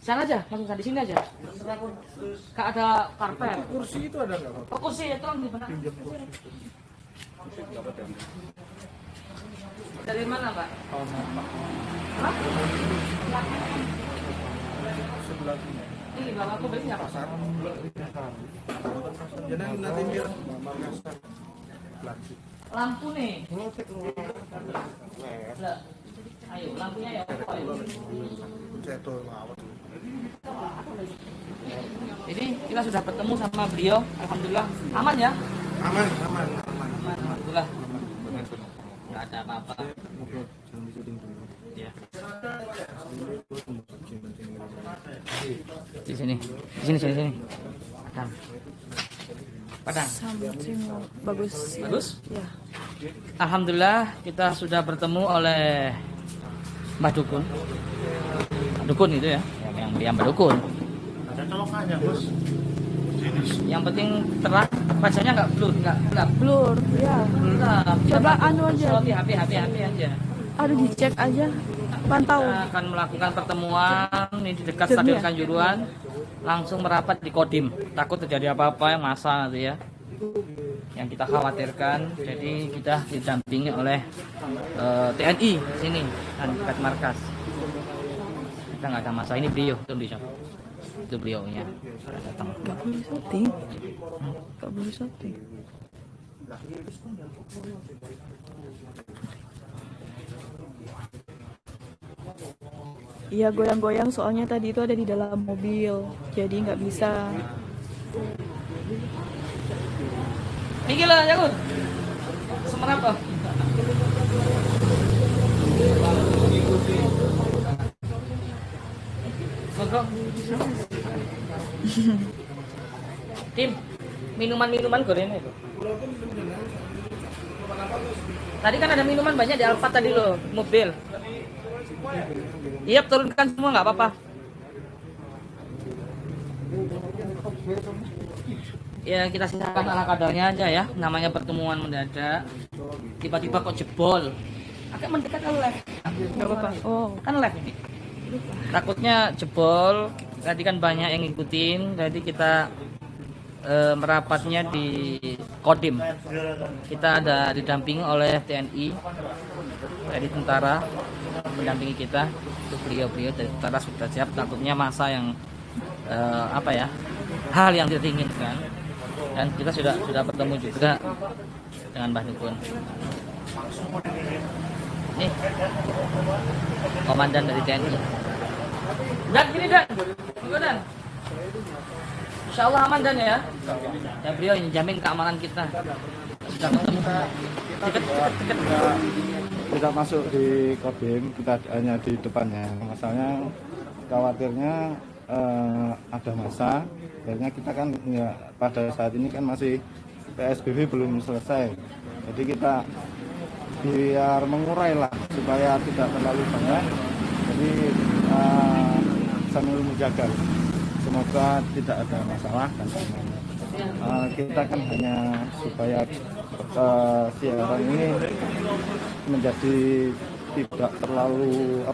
Sana aja, langsung di sini aja. Kak ada karpet. Kursi itu ada nggak? Oh, kursi ya, tolong di mana? Dari mana, Pak? Hah? Ini bapak aku beli nggak pasar? Jadi nanti biar Lampu nih. Lah. Ayo, lampunya ya. Ayo. Jadi kita sudah bertemu sama beliau, alhamdulillah aman ya. Aman. Alhamdulillah. Nggak ada apa-apa. Ya. Di sini. Padang. Something bagus. Bagus? Ya. Alhamdulillah kita sudah bertemu oleh Mbah Dukun. Dukun itu ya, yang Mbah Dukun. Ada colokannya bos. Yang penting terang, wajahnya nggak blur, nggak gelap. Blur, ya. Gelap. Coba anu aja. Di HP aja. Aduh, dicek aja. Pantau. Kita akan melakukan pertemuan ini di dekat Jamnya. Stadion Kanjuruhan, langsung merapat di Kodim. Takut terjadi apa-apa yang masa gitu ya. Yang kita khawatirkan, jadi kita didampingi oleh TNI sini dan dekat markas. Kita nggak ada masalah. Ini beliau, itu beliaunya sudah datang. Gak boleh syuting. Gak boleh syuting. Iya, goyang-goyang soalnya tadi itu ada di dalam mobil. Jadi nggak bisa. Ini lah ya Gun. Semerapa? Monggo. Tim, minuman gorengan itu. Tadi kan ada minuman banyak di Alphard tadi loh, mobil. Iya, turunkan semua nggak apa-apa. Ya kita sisakan ala kadarnya aja ya. Namanya pertemuan mendadak. Tiba-tiba kok jebol. Agak mendekat ke live. Gak apa-apa. Oh, Kan live ini. Takutnya jebol. Tadi kan banyak yang ngikutin. Jadi kita merapatnya di Kodim. Kita ada didampingi oleh TNI, dari tentara mendampingi kita. Itu beliau-beliau dari tentara sudah siap. Takutnya masa yang hal yang tidak diinginkan. Dan kita sudah bertemu juga dengan Mbah Dukun. Nih, komandan dari TNI. Dan gini Dan, Dan. Insya Allah aman Dan ya. Ya beliau yang jamin keamanan kita. Sudah ketemu. Deket. Tidak masuk di Kodim, kita hanya di depannya. Masalahnya khawatirnya ada masa. Akhirnya kita kan ya, pada saat ini kan masih PSBB belum selesai. Jadi kita biar mengurai lah supaya tidak terlalu banyak. Jadi sambil menjaga. Semoga tidak ada masalah dan kita kan hanya supaya siaran ini menjadi tidak terlalu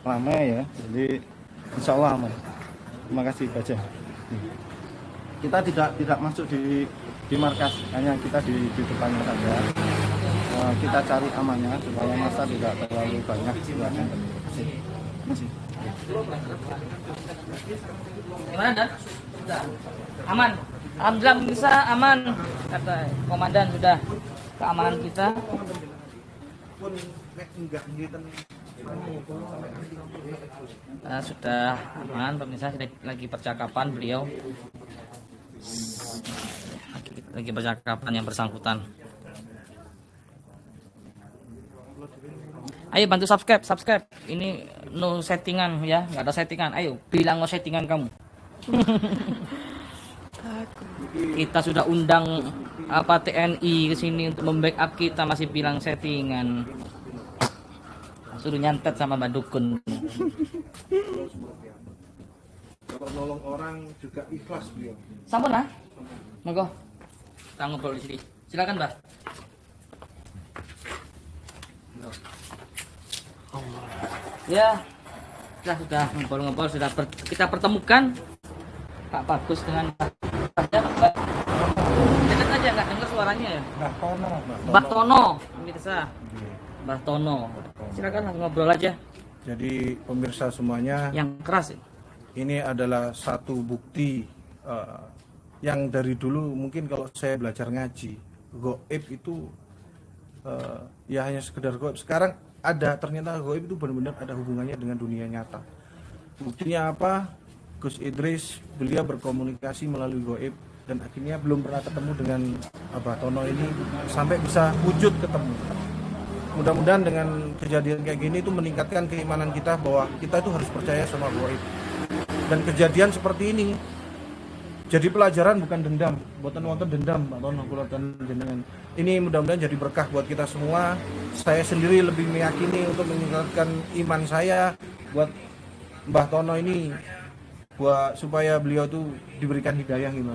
ramai ya. Jadi insya Allah aman. Terima kasih Baja. Kita tidak masuk di markas, hanya kita di depannya saja. Kita cari amannya supaya masa tidak terlalu banyak. Terima kasih. Gimana Dan? Sudah. Aman. Alhamdulillah bisa aman. Kata komandan sudah keamanan kita. Sudah aman, pemirsa. Lagi percakapan beliau. Lagi percakapan yang bersangkutan. Ayo bantu subscribe. Ini no settingan ya, nggak ada settingan. Ayo bilang no settingan kamu. Kita sudah undang TNI ke sini untuk membackup kita, masih bilang settingan. Suruh nyantet sama Mbak Dukun. Kalau nolong orang juga ikhlas beliau. Sampun lah. Monggo. Kita ngobrol di sini. Silakan, Mbak. Ya, kita sudah ngobrol-ngobrol, kita pertemukan Pak Bagus dengan Mbak. Dekat aja, nggak dengar suaranya ya. Mbah Tono, pemirsa. Mbah Tono. Silakan ngobrol aja. Jadi pemirsa semuanya, Yang keras. ini adalah satu bukti yang dari dulu mungkin kalau saya belajar ngaji, gaib itu ya hanya sekedar gaib. Sekarang ternyata gaib itu benar-benar ada hubungannya dengan dunia nyata. Buktinya apa? Gus Idris, beliau berkomunikasi melalui gaib dan akhirnya belum pernah ketemu dengan Abah Tono ini sampai bisa wujud ketemu. Mudah-mudahan dengan kejadian kayak gini itu meningkatkan keimanan kita bahwa kita itu harus percaya sama gaib. Dan kejadian seperti ini jadi pelajaran, bukan dendam. Buatan wonten dendam, Pak Tono kula jenengan. Ini mudah-mudahan jadi berkah buat kita semua. Saya sendiri lebih meyakini untuk meningkatkan iman saya buat Mbah Tono ini, buat supaya beliau tuh diberikan hidayah gitu.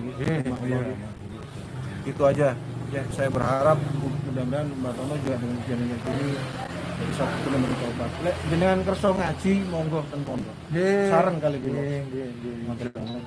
Itu aja. Ya, saya berharap mudah-mudahan Mbah Tono juga dengan kejadian ini bisa benar-benar tobat. Lek jenengan kersa ngaji monggo ten pondok. Sareng kali kula. Nggih.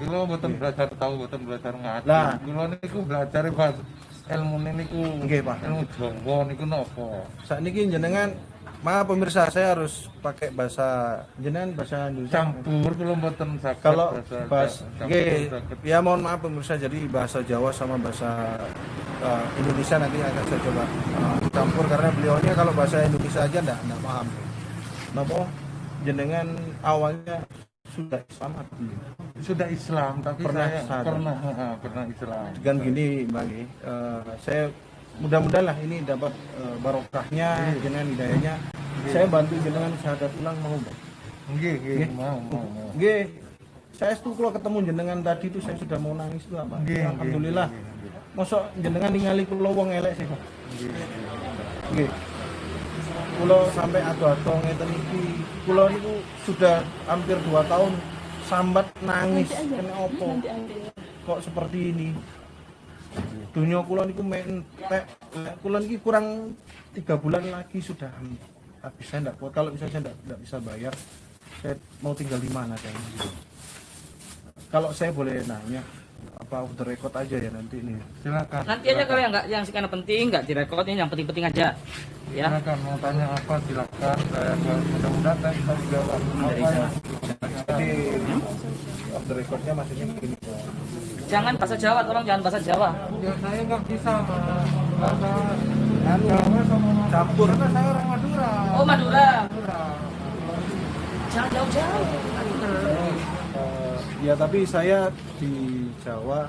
Kula mboten belajar mboten belajar ngaji. Lah, kula niku belajar bahasa ilmu niku. Nggih, Pak. Ilmu Jawa niku napa? Sakniki jenengan, maaf pemirsa, saya harus pakai bahasa jenengan, bahasa Indonesia. Campur kula mboten saged Kalau bahasa nggih, ya mohon maaf pemirsa, jadi bahasa Jawa sama bahasa Indonesia nanti akan saya coba campur karena beliaunya kalau bahasa Indonesia aja enggak paham. Napa jenengan awalnya sudah Islam atau sudah Islam tapi Pernah saya sadar. pernah Islam. dengan gini Mbak Nggih, saya mudah-mudahan lah ini dapat barokahnya, jenengan hidayahnya. Saya bantu jenengan syahadat ulang mau Mbak? Nggih, mau. Nggih. Saya itu kalau ketemu jenengan tadi itu saya sudah mau nangis tuh Pak. Alhamdulillah. Mosok jenengan ningali kula wong elek sih Pak. Nggih. Kula sampai ado-ado ngeten iki, kula niku sudah hampir 2 tahun sambat nangis kena opo. Kok seperti ini? Dunia kula niku mentek. Kula niki kurang 3 bulan lagi sudah Habis saya enggak kuat, kalau misalnya saya enggak bisa bayar, saya mau tinggal di mana kayaknya gitu. Kalau saya boleh nanya, apa off the record aja ya nanti ini? Silakan. Nanti aja kalau yang sekian penting nggak direkod, ini yang penting-penting aja. Ya. Silakan mau tanya apa silakan. Saya mudah-mudahan saya bisa jawab apa yang Jadi off the recordnya maksudnya begini. Jangan bahasa Jawa, tolong jangan bahasa Jawa. ya saya nggak bisa bahasa Anu, Jawa sama campur. karena saya orang Madura. Oh, Madura. Madura. Jangan jauh-jauh. Ya tapi saya di Jawa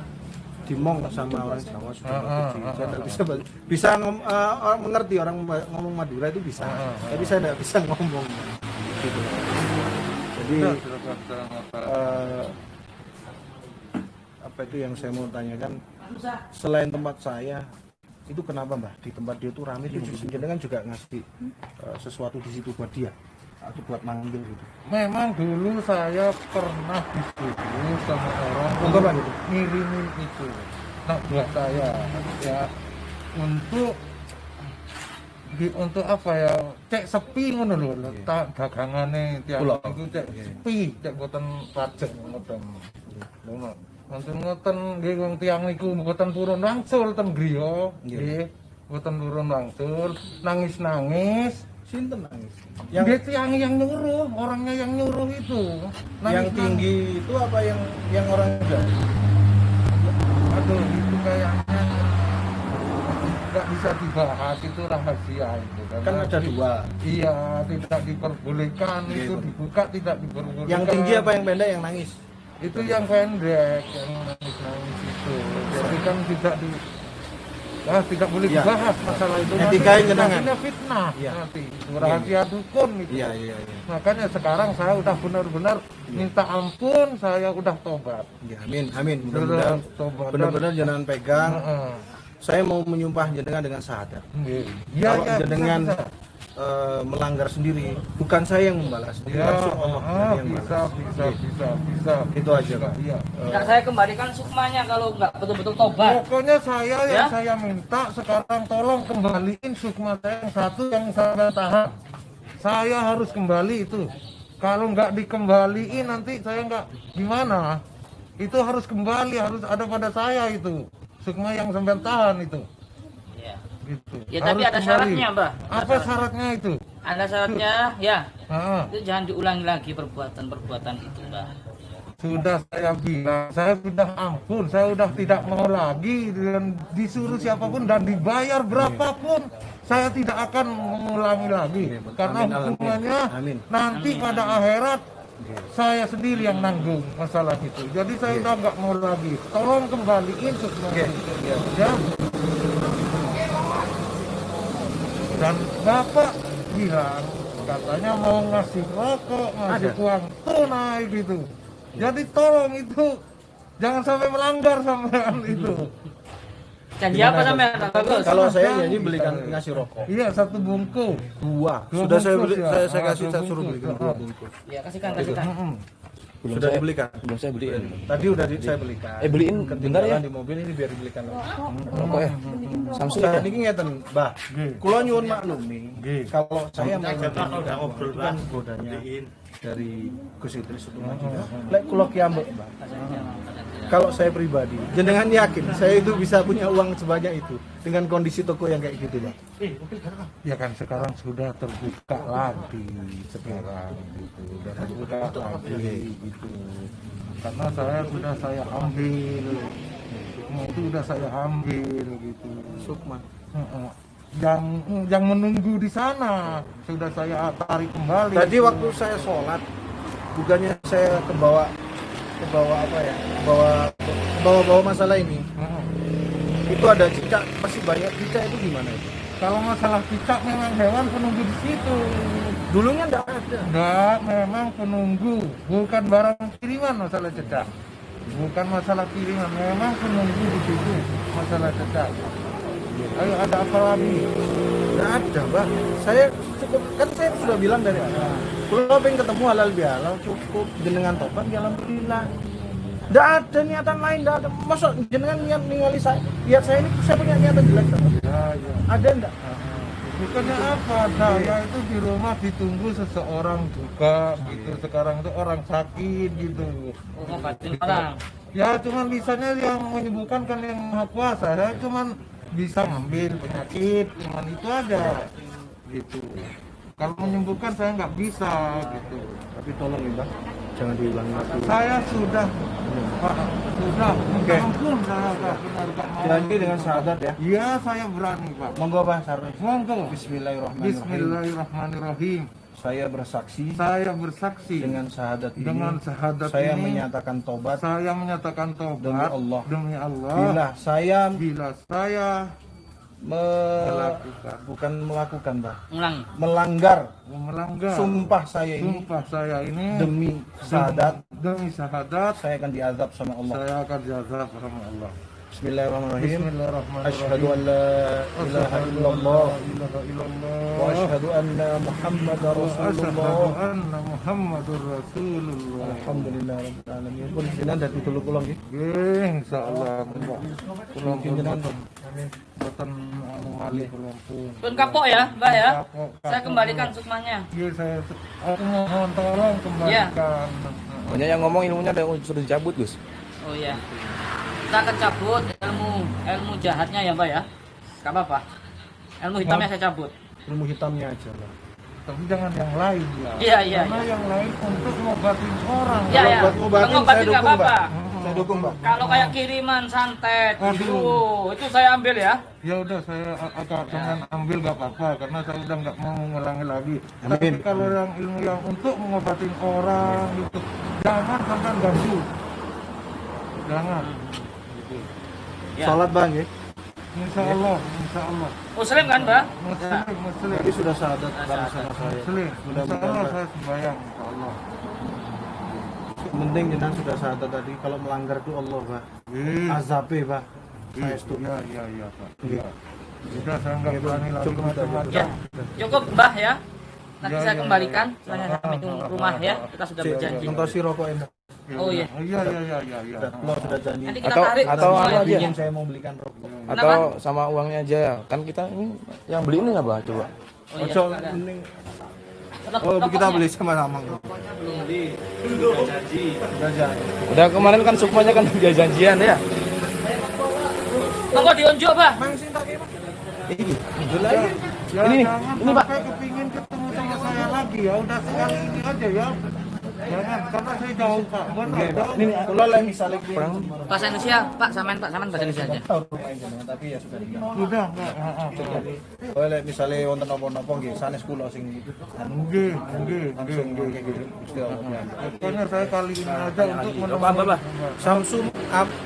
dimong sama orang Jawa sudah kecil. Saya tidak bisa mengerti orang ngomong Madura itu bisa, tapi saya tidak bisa ngomong gitu. Jadi apa itu yang saya mau tanyakan, selain tempat saya itu kenapa Mbah di tempat dia itu ramai, di kan juga ngasih sesuatu di situ buat dia atau buat manggil gitu. Memang dulu saya pernah disuruh sama orang Untuk apa gitu? ngirimin itu. Nah buat saya ya untuk untuk apa ya, cek sepi ngono lho, tak dagangane tiang Pulau. itu cek sepi, cek boten pajak ngoten. Ngono. Ngoten ngoten nggih wong tiang niku boten purun wangsul ten griya, nggih. Boten purun wangsul, nangis-nangis. Sinten nangis? Dia tiang yang nyuruh, orangnya yang nyuruh itu. Yang tinggi itu apa yang orang enggak? Aduh, itu kayaknya nggak bisa dibahas, itu rahasia itu. Kan ada dua. Iya, tidak diperbolehkan, itu dibuka tidak diperbolehkan. Yang tinggi apa yang pendek yang nangis? Itu yang pendek, yang nangis-nangis itu. Jadi kan tidak boleh Ya. dibahas masalah itu. Yang Nanti tiga yang genangan. jadinya fitnah Ya. nanti. Rahasia dukun itu. Iya. Makanya sekarang saya udah benar-benar minta ampun, saya udah tobat. Ya, amin. Mudah-mudahan Tobat. benar-benar jangan pegang. Heeh. Saya mau menyumpah jenengan dengan syahadat. Iya, Kalau jenengan melanggar sendiri, bukan saya yang membalas, Ya, langsung Allah yang bisa. balas. Itu aja, Pak. Iya. Nggak, saya kembalikan sukmanya kalau nggak betul-betul tobat. Pokoknya saya yang Ya? saya minta sekarang tolong kembaliin sukma saya yang satu yang saya tahan. Saya harus kembali itu. Kalau nggak dikembaliin nanti saya nggak gimana? Itu harus kembali, harus ada pada saya itu. Sukma yang sampai tahan itu. Ya. Gitu. Ya tapi Harus ada kembali. syaratnya, Mbah. Apa syaratnya itu? Ada syaratnya, ya. Heeh. Itu jangan diulangi lagi perbuatan itu, Mbah. Sudah saya bilang, saya sudah ampun, saya sudah tidak mau lagi dan disuruh siapapun dan dibayar berapapun, saya tidak akan mengulangi lagi. Karena Amin, hukumannya amin. nanti pada akhirat saya sendiri yang nanggung masalah itu. Jadi saya udah nggak mau lagi. Tolong kembaliin semuanya. Ya. Dan Bapak bilang katanya mau ngasih rokok, ngasih uang tunai gitu. Jadi tolong itu jangan sampai melanggar sampean itu. Janji apa sampean? Bagus. Kalau saya jadi belikan ngasih rokok Iya, satu bungkus. dua. Dua Sudah saya bungkus beli, ya? saya kasih, Dua saya suruh bungkus. belikan dua bungkus. Ya, kasihkan. Sudah dibelikan. Belum saya beliin. Tadi udah saya belikan. Beliin bentar ya. Ketinggalan di mobil ini biar dibelikan lagi. Rokok ya. Samsung Saya ini ngeten, Mbah. Kula nyuwun maklumi, Nggih. kalau saya mau udah ngobrol kan godanya dari Gus Idris itu maju. Lek kula ki ambek, Mbah. Kalau saya pribadi, jenengan yakin saya itu bisa punya uang sebanyak itu dengan kondisi toko yang kayak gitu, Mbah? Ya kan sekarang sudah terbuka lagi sekarang gitu. Sudah terbuka lagi gitu. Karena saya ambil. Sukma itu udah saya ambil gitu. Sukma. Heeh. Yang menunggu di sana sudah saya tarik kembali. Tadi waktu saya sholat, bukannya saya kebawa apa ya? Kebawa masalah ini. Heeh. Itu ada cicak, masih banyak cicak itu gimana itu? Kalau masalah cicak memang hewan penunggu di situ. Dulunya enggak ada. Enggak, memang penunggu, bukan barang kiriman masalah cicak. Bukan masalah kiriman, memang penunggu di situ masalah cicak. Ayo ada apa lagi? Enggak ada, Mbak. Saya cukup, kan saya sudah bilang dari awal. Kalau pengen ketemu halal bihalal cukup jenengan tobat ya alhamdulillah. Enggak ada niatan lain, enggak ada. Masa jenengan niat ningali saya? Lihat saya ini saya punya niatan jelek sama. Ya. Ada enggak? Bukannya apa, saya itu di rumah ditunggu seseorang juga gitu. Sekarang itu orang sakit gitu. Oh, ngobatin orang. Ya cuman bisanya yang menyembuhkan kan yang Maha Kuasa. Saya cuman bisa ngambil penyakit, cuman itu aja gitu. Kalau menyembuhkan saya nggak bisa gitu. Tapi tolong nih Bang, jangan diulangi lagi. Saya sudah, Pak, sudah. Oke. Ampun, saya nggak benar-benar mau. Janji dengan syahadat ya. Iya, saya berani, Pak. Monggo Pak Sarwi. Monggo. Bismillahirrahmanirrahim. Bismillahirrahmanirrahim. Saya bersaksi Saya bersaksi dengan syahadat ini. dengan syahadat Saya ini. menyatakan tobat Saya menyatakan tobat demi Allah. Demi Allah. Bila saya Bila saya melakukan. bukan melakukan, Pak. Ulang. Melanggar melanggar sumpah saya ini sumpah saya ini demi syahadat, demi syahadat saya akan diazab sama Allah. saya akan diazab sama Allah. Bismillahirrahmanirrahim. Bismillahirrahmanirrahim. Asyhadu an la ilaha illallah ilaha illallah wa asyhadu anna Muhammadar wa asyhadu Rasulullah. anna Muhammadur Rasulullah. Alhamdulillah rabbil alamin. Pun jenengan dadi tulung-tulung nggih. Nggih, insyaallah. Pulang Jenengan. boten anu malih kula pun. Pun kapok ya, Mbak ya. Kapok, Saya kapok. kembalikan sukmanya. Iya, aku mohon tolong kembalikan. Banyak yang ngomong ilmunya ada sudah dicabut, Gus. Oh iya. Kita akan cabut ilmu jahatnya ya, Mbak ya. Gak apa-apa. Ilmu hitamnya saya cabut. Ilmu hitamnya aja lah. Tapi jangan yang lain ya. Iya, iya, Karena iya. yang lain untuk ngobatin orang. Iya, iya. Buat ngobatin, Ngobatin saya nggak dukung, apa-apa. Saya dukung, Pak. Kalau kayak kiriman santet Aduh. itu saya ambil ya. Ya udah saya agak jangan ambil gak apa-apa karena saya udah nggak mau ngulangi lagi. Amin. Tapi kalau yang ilmu yang untuk mengobatin orang gitu, jangan sampai ganggu. Jangan. Gitu. Ya. Salat Bang ya. Insya Allah, insya Allah. Muslim kan, Mbak? Muslim. Ini sudah syahadat Bang sama saya. Muslim. Insya Mudah-mudahan, Allah Pak. saya sembahyang. Insya Allah. Penting jenengan sudah syahadat tadi, kalau melanggar itu Allah, Pak. Azabe, Pak. Saya setuju. Iya, Pak. Iya. Sudah saya nggak berani lagi Cukup itu aja. Ya. Cukup, Mbah ya. Nanti Ya, saya ya, kembalikan ya. setelah saya sampai ke rumah ya. Kita sudah berjanji. Nontosi rokok enak. Oh iya. Iya. Allah sudah janji. Nanti kita Atau- tarik. atau semua anu ya. aja. Ingin saya mau belikan rokok. Atau sama uangnya aja ya. Kan kita ini yang beli ini apa coba? Oh iya. Ojo, mending. Oh, kita beli sama-sama. Udah janji. Udah kemarin kan sukmanya kan udah janjian ya. Monggo diunjuk, Pak. Ini, Ya, Ini nih, jangan ini, Pak. sampai kepingin ketemu sama saya lagi ya. Udah sekali ini aja ya. Jangan, karena saya jauh Pak. Benar, jauh. ini kalau lah misalnya Bahasa Indonesia, Pak, samain bahasa Indonesia aja. tahu rumah jenengan tapi ya sudah tidak. Sudah, Pak. Boleh misalnya wonten napa-napa nggih sanes kula sing Nggih. langsung kayak gitu. Gusti Allah. Pokoknya saya kali ini aja untuk Apa? Samsung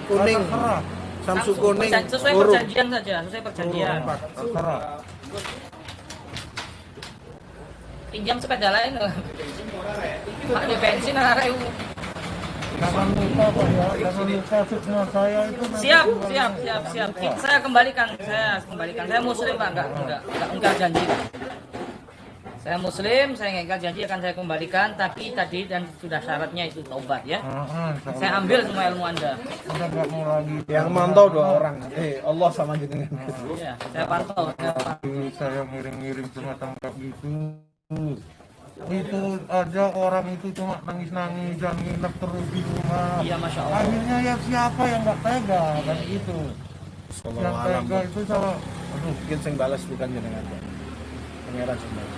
kuning. Terserah. Samsung kuning. Sesuai huruf. perjanjian saja, sesuai perjanjian. Terserah. Pinjam sepeda lain. Pak di bensin arek. Jangan lupa Pak ya. Jangan lupa sukma saya itu. nanti Siap. lupa. Saya kembalikan. Saya muslim, Pak, enggak janji. Saya muslim, saya enggak janji akan saya kembalikan, tapi tadi dan sudah syaratnya itu taubat ya. Insya Saya Allah. ambil semua ilmu Anda. Udah nggak mau lagi. Yang mantau 2 orang. Allah sama jenengan. Ya, saya pantau. Saya ngiring-ngiring semacam kayak gitu. Itu aja orang itu cuma nangis-nangis dan nginep terus di rumah. Iya, Masya Allah. Akhirnya ya siapa yang nggak tega kan gitu. Yang tega itu salah. Aduh, mungkin sing balas bukan jenengan. Pangeran sebenarnya.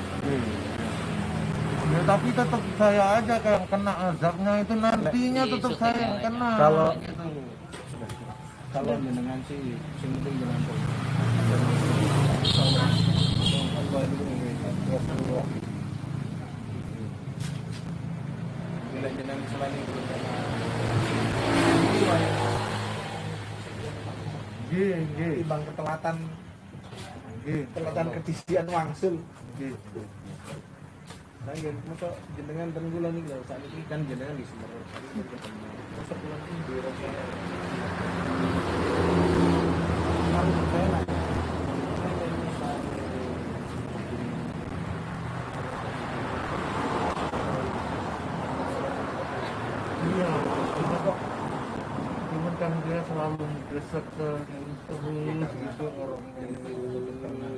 Ya tapi tetap saya aja yang kena azabnya itu nantinya tetap saya yang kena. Kalau- gitu. Kalau jenengan sih sing penting jenengan. Bila jenengan selain itu Nggih. timbang ketelatan Nggih. kelihatan kedisian wangsul. Nggih. Nah, ya, masa jenengan tenggulan nih kalau saat ini kan jenengan di Sumatera. Masa pulang ini di Eropa. Harus saya nak. Iya, cuma kok cuman kan dia selalu desek ke terus gitu orangnya.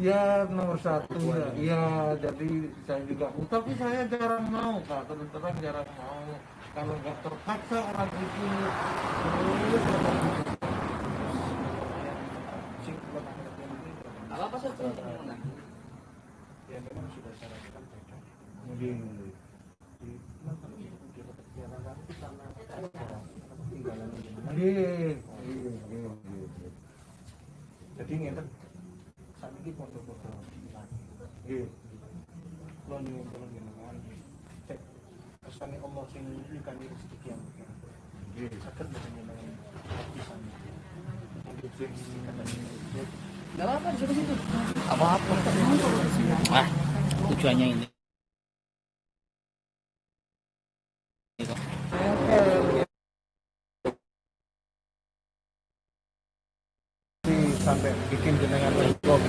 Ya nomor 1 ya. Iya, jadi saya juga. Tapi saya jarang mau, Kak. Terus terang jarang mau. Kalau nggak terpaksa orang itu terus Apa sih? Ya memang sudah saya lakukan. Jadi ngeten sakniki foto-foto. Nggih. Kula nyuwun tolong jenengan cek kersane Allah sing nyukani rezeki yang nggih saged jenengan pisan. Enggak apa-apa di situ. Apa-apa. Ah, tujuannya ini. Sampai bikin jenengan vlog.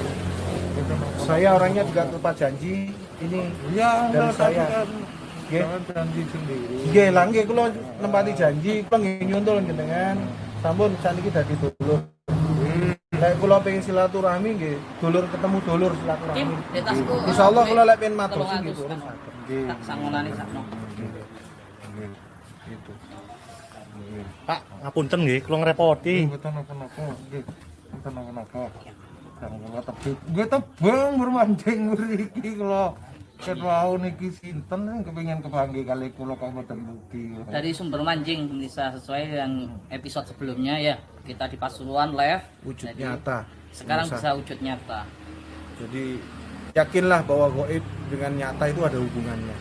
Saya orangnya juga tepat janji ini ya dari saya. Jangan janji sendiri. Nggih, lah nggih kula nempati janji, kula nggih nyuwun jenengan sampun saniki dadi dulur. Lek kula pengen silaturahmi nggih, dulur ketemu dulur silaturahmi. Kim, di tasku. Insyaallah kula lek pengen matur sih gitu. Nggih. Tak sangonane sakno. Gitu. Pak, ngapunten nggih, kula ngrepoti. Mboten napa-napa. Nggih. Mboten napa-napa. Kang kula tebih. Nggih tebing bermancing mriki kula. Ket wau niki sinten sing kepengin kepanggih kali kula kok mboten bukti. Dari sumber mancing bisa sesuai dengan episode sebelumnya ya. Kita di Pasuruan live Wujud Jadi, nyata. Sekarang Bisa. bisa wujud nyata. Jadi yakinlah bahwa goib dengan nyata itu ada hubungannya.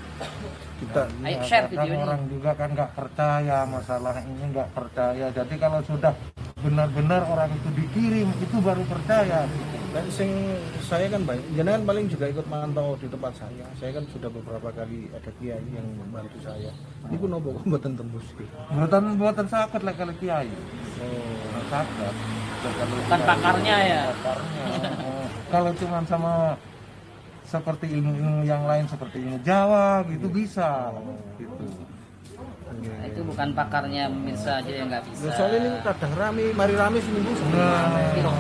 Kita Ayo share Kadang video ini. orang juga kan nggak percaya masalah ini, nggak percaya. Jadi kalau sudah benar-benar orang itu dikirim itu baru percaya. dan sing saya kan banyak, jenengan paling juga ikut mantau di tempat saya. Saya kan sudah beberapa kali ada kiai yang membantu saya. Ini pun nopo mboten tembus. Buatan sakit lah kalau kiai. Oh, Sakit. Bukan pakarnya ya. Pakarnya. Kalau cuma sama seperti ilmu-ilmu yang lain seperti ilmu Jawa gitu bisa. Gitu. Nah, itu bukan pakarnya pemirsa aja yang nggak bisa. Ya, soalnya ini kadang mari rame seminggu Piro?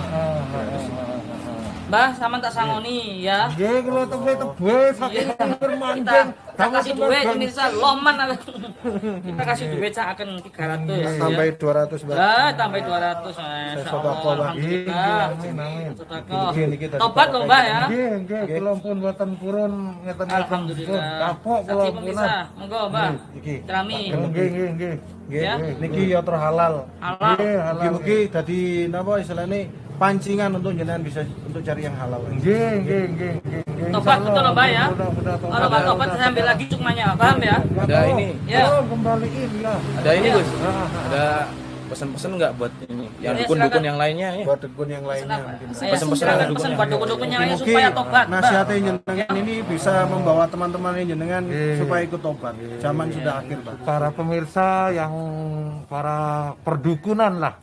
Mbah, sama tak sangoni ya. Nggih, kalau tebih saking bermancing. Kita kasih duit pemirsa loman. Kita kasih duit seakan 300 ya. Sampai 200 Mbak. Lah, tambah 200. Sedekah, Mbak. Alhamdulillah. Amin, amin. Sedekah. Niki tadi Tobat loh, Mbah ya. Nggih, kula pun buatan purun ngeten Alhamdulillah. kapok kula Saksi punan. pemirsa, monggo, Mbah. Iki. Cerami. Nggih, nggih. Nggih, Ya. niki ya terhalal. Halal. Nggih, halal. Mugi-mugi dadi napa istilahnya pancingan untuk jenengan bisa untuk cari yang halal. Nggih. Tobat betul loh, Mbah ya. Udah, Kalau nggak tobat saya ambil lagi cukmanya, paham ya? Ada ini. Ya. Oh, kembaliin ya. Ada ini Iya. Gus. Ada pesan-pesan nggak buat ini? Yang Ya, dukun-dukun silakan. yang lainnya ya. Buat dukun yang lainnya Kenapa? mungkin. Saya Pesan-pesan silakan yang pesan dukun buat yang- dukun-dukunnya yang Mugi-mugi supaya tobat. Mbah. nasihatnya jenengan ini bisa membawa teman-teman jenengan supaya ikut tobat. Zaman sudah akhir, Pak. Para pemirsa yang para perdukunan lah,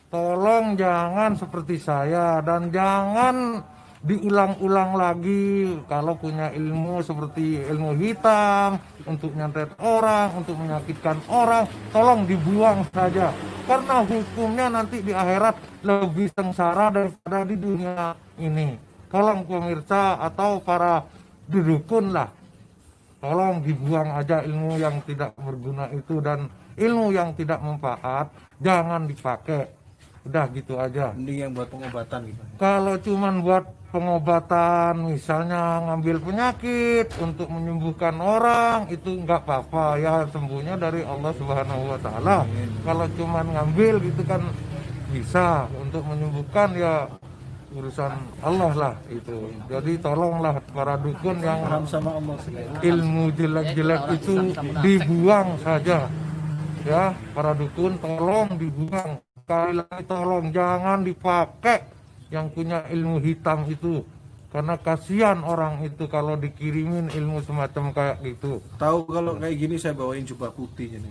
tolong jangan seperti saya dan jangan diulang-ulang lagi. Kalau punya ilmu seperti ilmu hitam untuk nyantet orang, untuk menyakitkan orang, tolong dibuang saja karena hukumnya nanti di akhirat lebih sengsara daripada di dunia ini. Tolong pemirsa atau para dukun lah, tolong dibuang aja ilmu yang tidak berguna itu, dan ilmu yang tidak manfaat jangan dipakai. Udah gitu aja. Ini yang buat pengobatan gitu. Kalau cuman buat pengobatan, misalnya ngambil penyakit untuk menyembuhkan orang, itu nggak apa-apa ya, sembuhnya dari Allah Subhanahu wa Ta'ala. Kalau cuman ngambil gitu kan bisa, untuk menyembuhkan ya urusan Allah lah itu. Jadi tolonglah para dukun yang Paham sama Allah. ilmu jelek-jelek itu dibuang saja ya. Para dukun tolong dibuang. Sekali lagi tolong jangan dipakai yang punya ilmu hitam itu, karena kasihan orang itu kalau dikirimin ilmu semacam kayak gitu. Tahu kalau kayak gini saya bawain jubah putih jadi.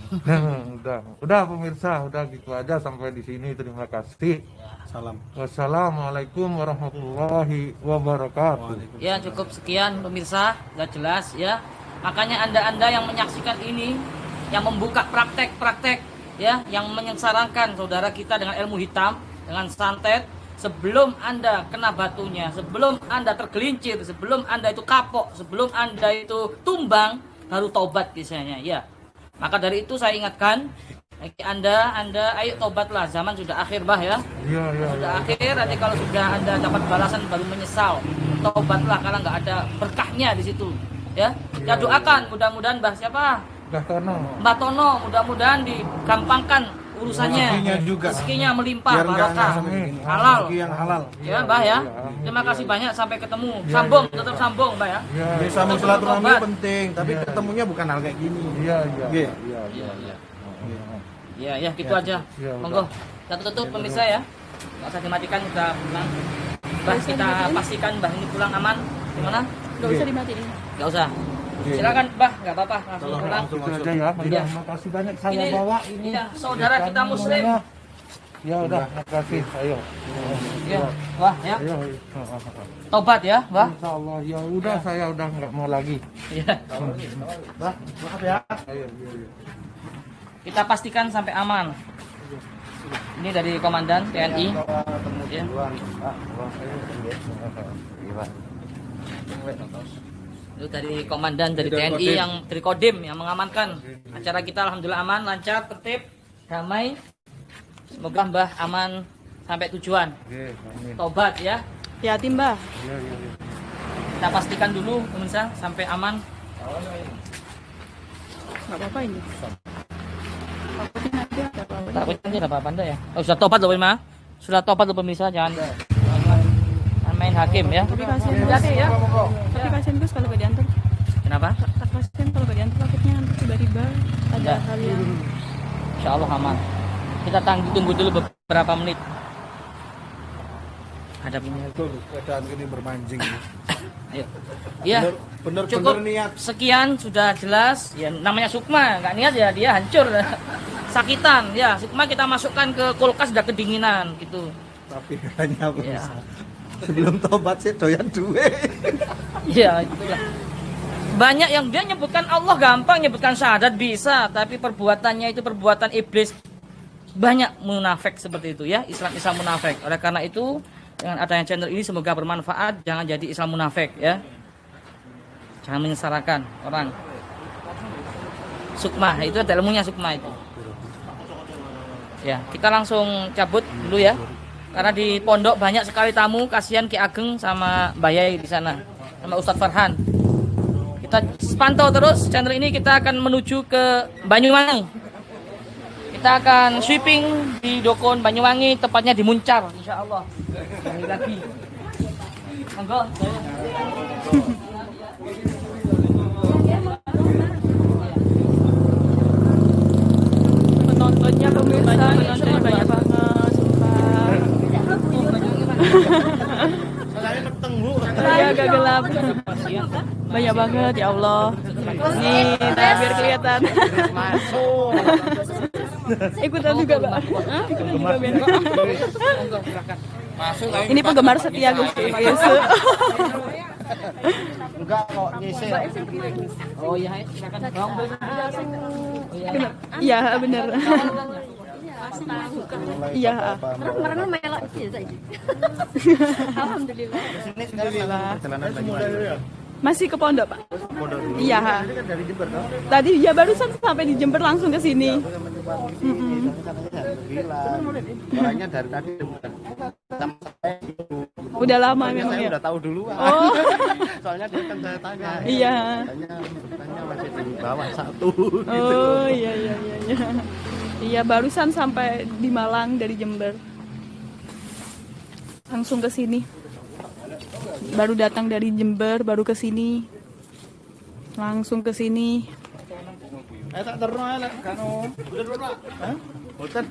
Udah pemirsa, udah gitu aja sampai di sini. Terima kasih. Salam. Wassalamualaikum warahmatullahi wabarakatuh. Ya, cukup sekian pemirsa, nggak jelas ya. Makanya Anda yang menyaksikan ini, yang membuka praktek-praktek ya, yang menyengsarakan saudara kita dengan ilmu hitam, dengan santet, sebelum Anda kena batunya, sebelum Anda tergelincir, sebelum Anda itu kapok, sebelum Anda itu tumbang, baru taubat biasanya. Ya. Maka dari itu saya ingatkan Anda ayo tobatlah, zaman sudah akhir bah ya. Iya, iya. Sudah akhir, nanti kalau sudah Anda dapat balasan baru menyesal. Tobatlah karena nggak ada berkahnya di situ. Ya, ya doakan mudah-mudahan Mbah siapa? Mbak Tono, mudah-mudahan digampangkan urusannya. Rezekinya juga. Rezekinya melimpah, Biar nggak barokah, sampai begini. halal. Rezeki yang halal. Ya, Mbah ya. Terima kasih banyak, sampai ketemu. Sambung, tetap sambung, Mbah ya. Ya, sambung silaturahmi Tobat. penting, tapi ketemunya bukan hal kayak gini. Iya, iya. Iya. Iya, iya. Ya, gitu aja. Monggo. Kita tutup pemirsa ya. Nggak usah dimatikan, kita pulang. Mbah, kita pastikan Mbah ini pulang aman. Gimana? Gak usah dimatiin. Nggak usah. Silakan Mbah, nggak apa-apa, langsung pulang. Itu aja ya. Iya. Makasih banyak saya Ini, bawa ini. iya, saudara kita Muslim. Ya udah, makasih. Ayo. Ya, wah ya. Ayo. Tobat ya, Mbah. Insya Allah. Ya udah, saya udah nggak mau lagi. Iya. Bah, maaf ya. Kita pastikan sampai aman. Ini dari komandan TNI. Ya. Itu dari komandan dari TNI yang dari Kodim yang mengamankan acara kita. Alhamdulillah aman, lancar, tertib, damai. Semoga Mbah aman sampai tujuan. Tobat ya. Hati-hati Mbah. Kita pastikan dulu pemirsa sampai aman. Gak apa-apa ini. Takutnya nanti ada apa-apa. Takutnya nanti ada apa-apa Anda ya. Oh, sudah tobat loh pemirsa. Sudah tobat loh pemirsa, jangan main hakim ya. Tapi kasihan Gus. Hati-hati ya. Tapi kasihan Gus kalau gak diantar. Kenapa? Kasihan kalau gak diantar, takutnya nanti tiba-tiba ada Ya. hal yang Insya Allah aman. Kita tunggu dulu beberapa menit. Hadapnya. Keadaan ini bermanjing. Ayo. Ya. Bener Cukup niat. sekian sudah jelas. Ya namanya Sukma, nggak niat ya dia hancur. Sakitan ya. Sukma kita masukkan ke kulkas udah kedinginan gitu. Tapi hanya Ya. sebelum tobat sih doyan duit. Iya, itulah. Banyak yang dia nyebutkan Allah gampang, nyebutkan syahadat bisa, tapi perbuatannya itu perbuatan iblis. Banyak munafik seperti itu ya, Islam munafik. Oleh karena itu, dengan adanya channel ini semoga bermanfaat, jangan jadi Islam munafik ya. Jangan menyesarakan orang. Sukma, itu ada ilmunya Sukma itu. Ya, kita langsung cabut dulu ya. Karena di pondok banyak sekali tamu, kasihan Ki Ageng sama Mbak Yai di sana, sama Ustadz Farhan. Kita pantau terus channel ini, kita akan menuju ke Banyuwangi. Kita akan sweeping di Dokon Banyuwangi, tepatnya di Muncar, insya Allah. Ini lagi. Monggo. penontonnya pemirsa penontonnya banyak banget sumpah. Iya agak gelap. Banyak banget ya Allah. Nih, nah biar kelihatan. Ikutan juga, Pak. Hah? Ikutan juga biar. Ini penggemar setia Gus Yesus. Enggak kok nyisir. Oh iya, silakan. Iya, benar. Iya. Kemarin melok sih saja. Alhamdulillah. Masih ke pondok, Pak? Iya. Tadi ya barusan sampai di Jember langsung ke sini. Orangnya dari tadi Udah lama memang saya ya. udah tahu duluan. Oh. Soalnya dia kan saya tanya. Iya. Tanya masih di bawah satu. Oh iya. Iya barusan sampai di Malang dari Jember. Langsung ke sini. Baru datang dari Jember, baru ke sini. Langsung ke sini. Tak terus lah kan. Udah berapa? Hah? Boten.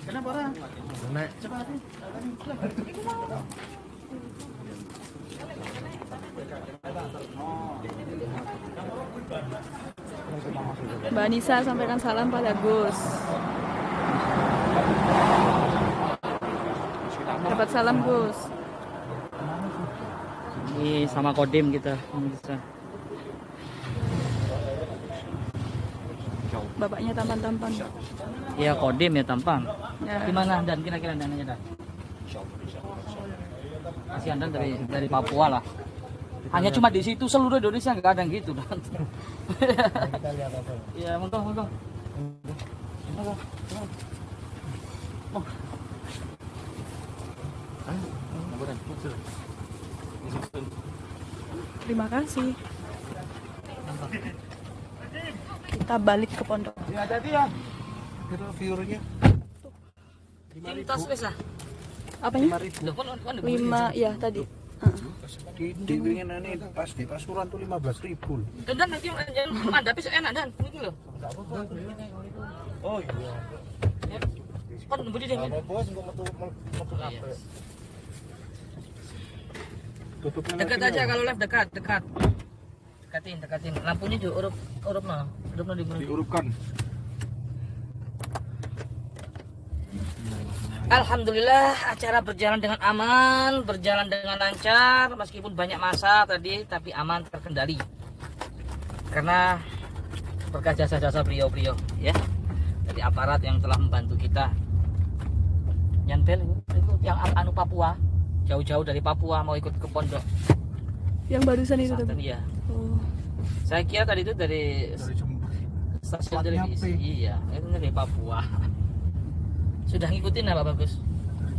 Kenapa ora? Nek cepat. Mbak Nisa sampaikan salam pada Gus. Dapat salam Gus. Ini sama Kodim kita bisa. Bapaknya tampan-tampan. Iya Kodim ya tampang. Ya. Gimana dan kira-kira dananya dan? Masih Andan dari Papua lah. Hanya cuma di situ, seluruh Indonesia nggak ada yang gitu. Iya, monggo. Terima kasih. Kita balik ke pondok. Viewernya Cintas wes lah. Apanya? Loh, kan 5 ya tadi. di winginan ini pas di Pasuruan tuh 15.000. Dan nanti yang ada besok enak dan ini loh. Oh iya. Kan budi deh. Bos engko metu kabeh. Tutupnya Dekat lagi, aja ya. kalau live dekat. Dekatin. Lampunya diurup Diurupkan. Alhamdulillah acara berjalan dengan aman, berjalan dengan lancar, meskipun banyak masa tadi, tapi aman terkendali. Karena berkat jasa-jasa beliau-beliau, ya, dari aparat yang telah membantu kita. Nyantel itu yang anu Papua, jauh-jauh dari Papua mau ikut ke pondok. Yang barusan itu Pesantren, tadi. iya. Oh. Saya kira tadi itu dari Dari Jember. stasiun televisi, iya, itu dari Papua. Sudah ngikutin apa bagus?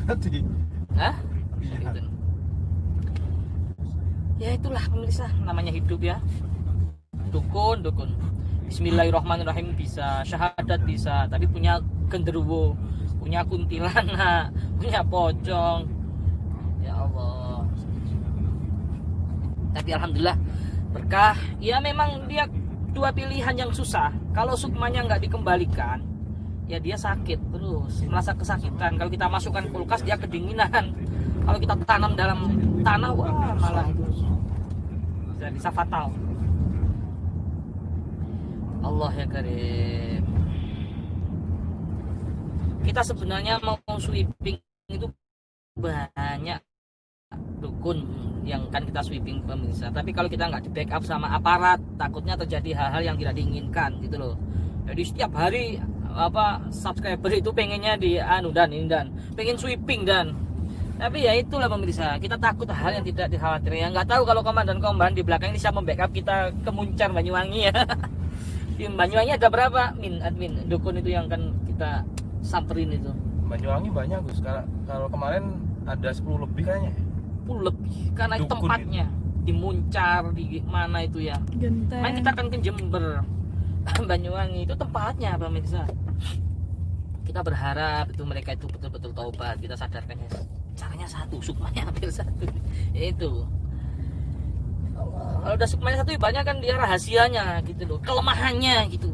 Tadi. Hah? Ngikutin. Ya itulah pemirsa, namanya hidup ya. Dukun. Bismillahirrahmanirrahim bisa, syahadat bisa, tapi punya genderuwo, punya kuntilanak, punya pocong. Ya Allah. Tapi alhamdulillah berkah. Ya memang dia dua pilihan yang susah. Kalau sukmanya nggak dikembalikan, ya dia sakit terus, merasa kesakitan. Kalau kita masukkan kulkas dia kedinginan. Kalau kita tanam dalam tanah, wah malah itu bisa fatal. Allah ya karim. Kita sebenarnya mau sweeping itu banyak dukun yang kan kita sweeping pemirsa. Tapi kalau kita nggak di backup sama aparat, takutnya terjadi hal-hal yang tidak diinginkan gitu loh. Jadi setiap hari subscriber itu pengennya di pengen sweeping dan tapi ya itulah pemirsa, kita takut hal yang tidak dikhawatirkan. Nggak tahu kalau komandan di belakang ini siapa membackup kita ke Muncar Banyuwangi ya. Di Banyuwangi ada berapa admin dukun itu yang kan kita samperin itu? Banyuwangi banyak Gus. Kalau kemarin ada 10 lebih kayaknya. 10 lebih karena itu Dukun tempatnya di Muncar di mana itu ya. Genteng. Main kita akan ke Jember. Banyuwangi itu tempatnya pemirsa. Kita berharap itu mereka itu betul-betul taubat. Kita sadarkan ya, caranya satu, sukmanya hampir satu. Itu kalau udah sukmanya satu, banyak kan dia rahasianya gitu loh, kelemahannya gitu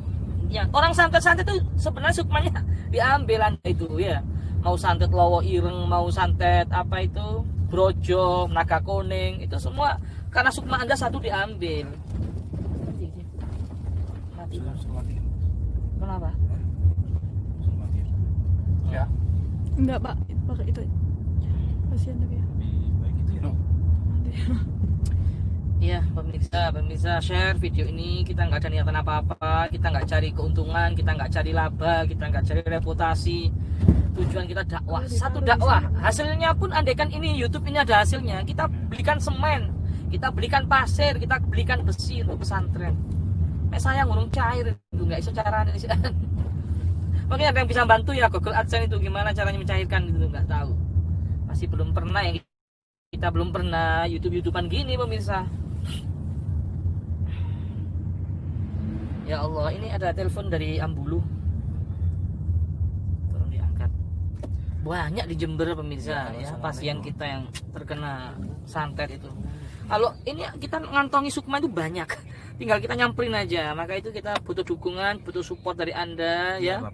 ya. Orang santet-santet itu sebenarnya sukmanya diambil itu ya. Mau santet lowo ireng, mau santet apa itu brojo, naga kuning, itu semua karena sukma Anda satu diambil. Mati. Kenapa? Ya. Enggak, Pak. Pakai itu. Kasihan tapi ya. Iya pemirsa share video ini. Kita nggak ada niatan apa-apa, kita nggak cari keuntungan, kita nggak cari laba, kita nggak cari reputasi. Tujuan kita dakwah, satu dakwah. Hasilnya pun andaikan ini YouTube ini ada hasilnya, kita belikan semen, kita belikan pasir, kita belikan besi untuk pesantren. Saya ngurung cair itu nggak bisa caranya. Mungkin ada yang bisa bantu ya, Google AdSense itu gimana caranya mencairkan itu nggak tahu. Masih belum pernah yang kita belum pernah YouTubean gini pemirsa. Ya Allah, ini ada telepon dari Ambulu. Tolong diangkat. Banyak di Jember pemirsa ya, pasien kita yang terkena santet itu. Kalau ini kita ngantongi sukma itu banyak. Tinggal kita nyamperin aja. Maka itu kita butuh dukungan, butuh support dari Anda ya.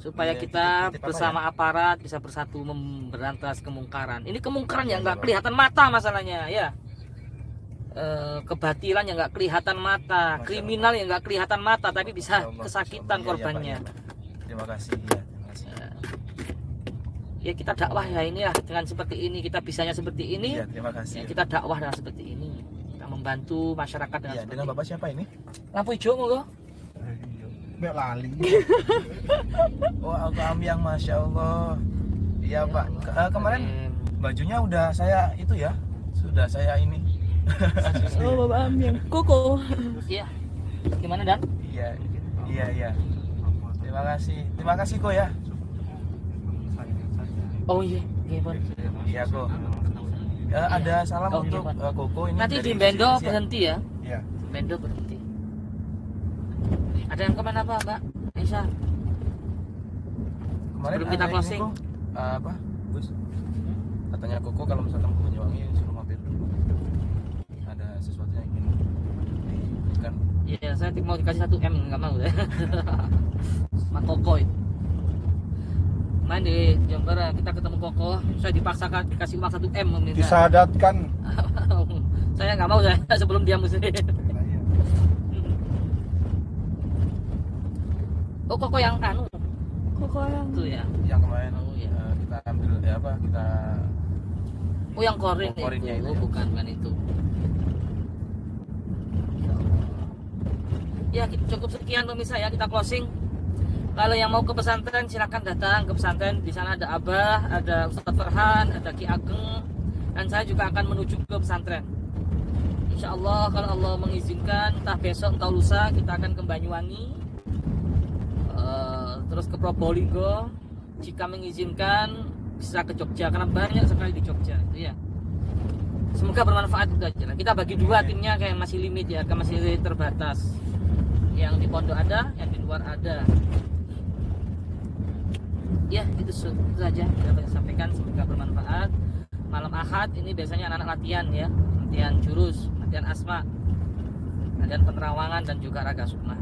Supaya kita bersama aparat bisa bersatu memberantas kemungkaran. Ini kemungkaran yang nggak kelihatan mata masalahnya ya. Kebatilan yang nggak kelihatan mata, kriminal yang nggak kelihatan mata, tapi bisa kesakitan korbannya. Terima kasih ya. Ya kita dakwah ya ini ya, dengan seperti ini kita bisanya seperti ini. Ya, terima kasih. Ya, kita dakwah dengan seperti ini. Kita membantu masyarakat dengan Ya, seperti dengan ini. Bapak siapa ini? Lampu hijau monggo. Mbak lali. Oh, Alhamdulillah, Masya Allah. Iya Pak. Kemarin bajunya udah saya itu ya, sudah saya ini. Oh, Bapak Am yang koko. Iya. Gimana Dan? Iya. Terima kasih kok ya. Oh iya, Bon. Iya kok. Ya, ada salam Oh, untuk iya, Pak. Koko ini. Nanti dari di Bendo Indonesia. berhenti ya. Iya. Bendo berhenti. Ada yang komen apa, Mbak? Aisyah. Kemarin Sebelum kita ada closing. ini kok, apa, Gus? Katanya Koko kalau misalkan ke Banyuwangi suruh mampir dulu. Ada sesuatu yang ingin diberikan. Iya, saya mau dikasih 1 M, nggak mau ya. Sama Koko itu. Main di Jember, kita ketemu Koko, saya dipaksakan dikasih uang 1 M meminta. Disadatkan. Saya nggak mau saya sebelum dia mesti. Oh, Koko yang anu Koko yang itu ya. Yang kemarin Oh, iya. kita ambil kita Oh, yang korin Oh, korinnya itu. itu Oh, ya. bukan itu. Ya, cukup sekian pemirsa ya, kita closing. Kalau yang mau ke pesantren silakan datang ke pesantren. Di sana ada Abah, ada Ustadz Farhan, ada Ki Ageng, dan saya juga akan menuju ke pesantren. Insya Allah kalau Allah mengizinkan, entah besok entah lusa kita akan ke Banyuwangi, terus ke Probolinggo. Jika mengizinkan bisa ke Jogja karena banyak sekali di Jogja itu ya. Semoga bermanfaat itu aja lah. Kita bagi dua timnya kayak masih limit ya, kan masih terbatas. Yang di pondok ada, yang di luar ada. Ya itu saja yang dapat saya sampaikan, semoga bermanfaat. Malam Ahad ini biasanya anak-anak latihan ya, latihan jurus, latihan asma, latihan penerawangan dan juga raga sukma.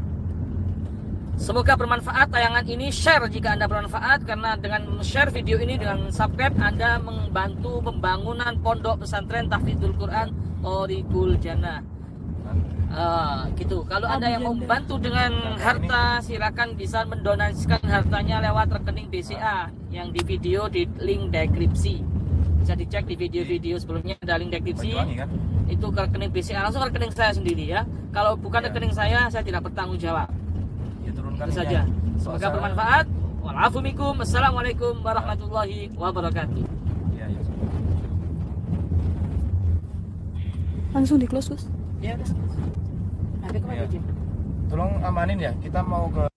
Semoga bermanfaat tayangan ini. Share jika Anda bermanfaat, karena dengan share video ini, dengan subscribe, Anda membantu pembangunan pondok pesantren Tahfidzul Quran Thoriqul Jannah. Gitu. Kalau Anda yang mau membantu dengan harta, silakan bisa mendonasikan hartanya lewat rekening BCA yang di video di link deskripsi. Bisa dicek di video-video sebelumnya ada link deskripsi. Banyuwangi kan? Itu ke rekening BCA, langsung ke rekening saya sendiri ya. Kalau bukan Ya. rekening saya tidak bertanggung jawab. Ya turunkan Itu ini saja. aja. Semoga bermanfaat. Walafu minkum. Assalamualaikum warahmatullahi wabarakatuh. Iya. langsung di close, Gus. Ya udah. Ada kemana, Iya. Jim? Tolong amanin ya, kita mau ke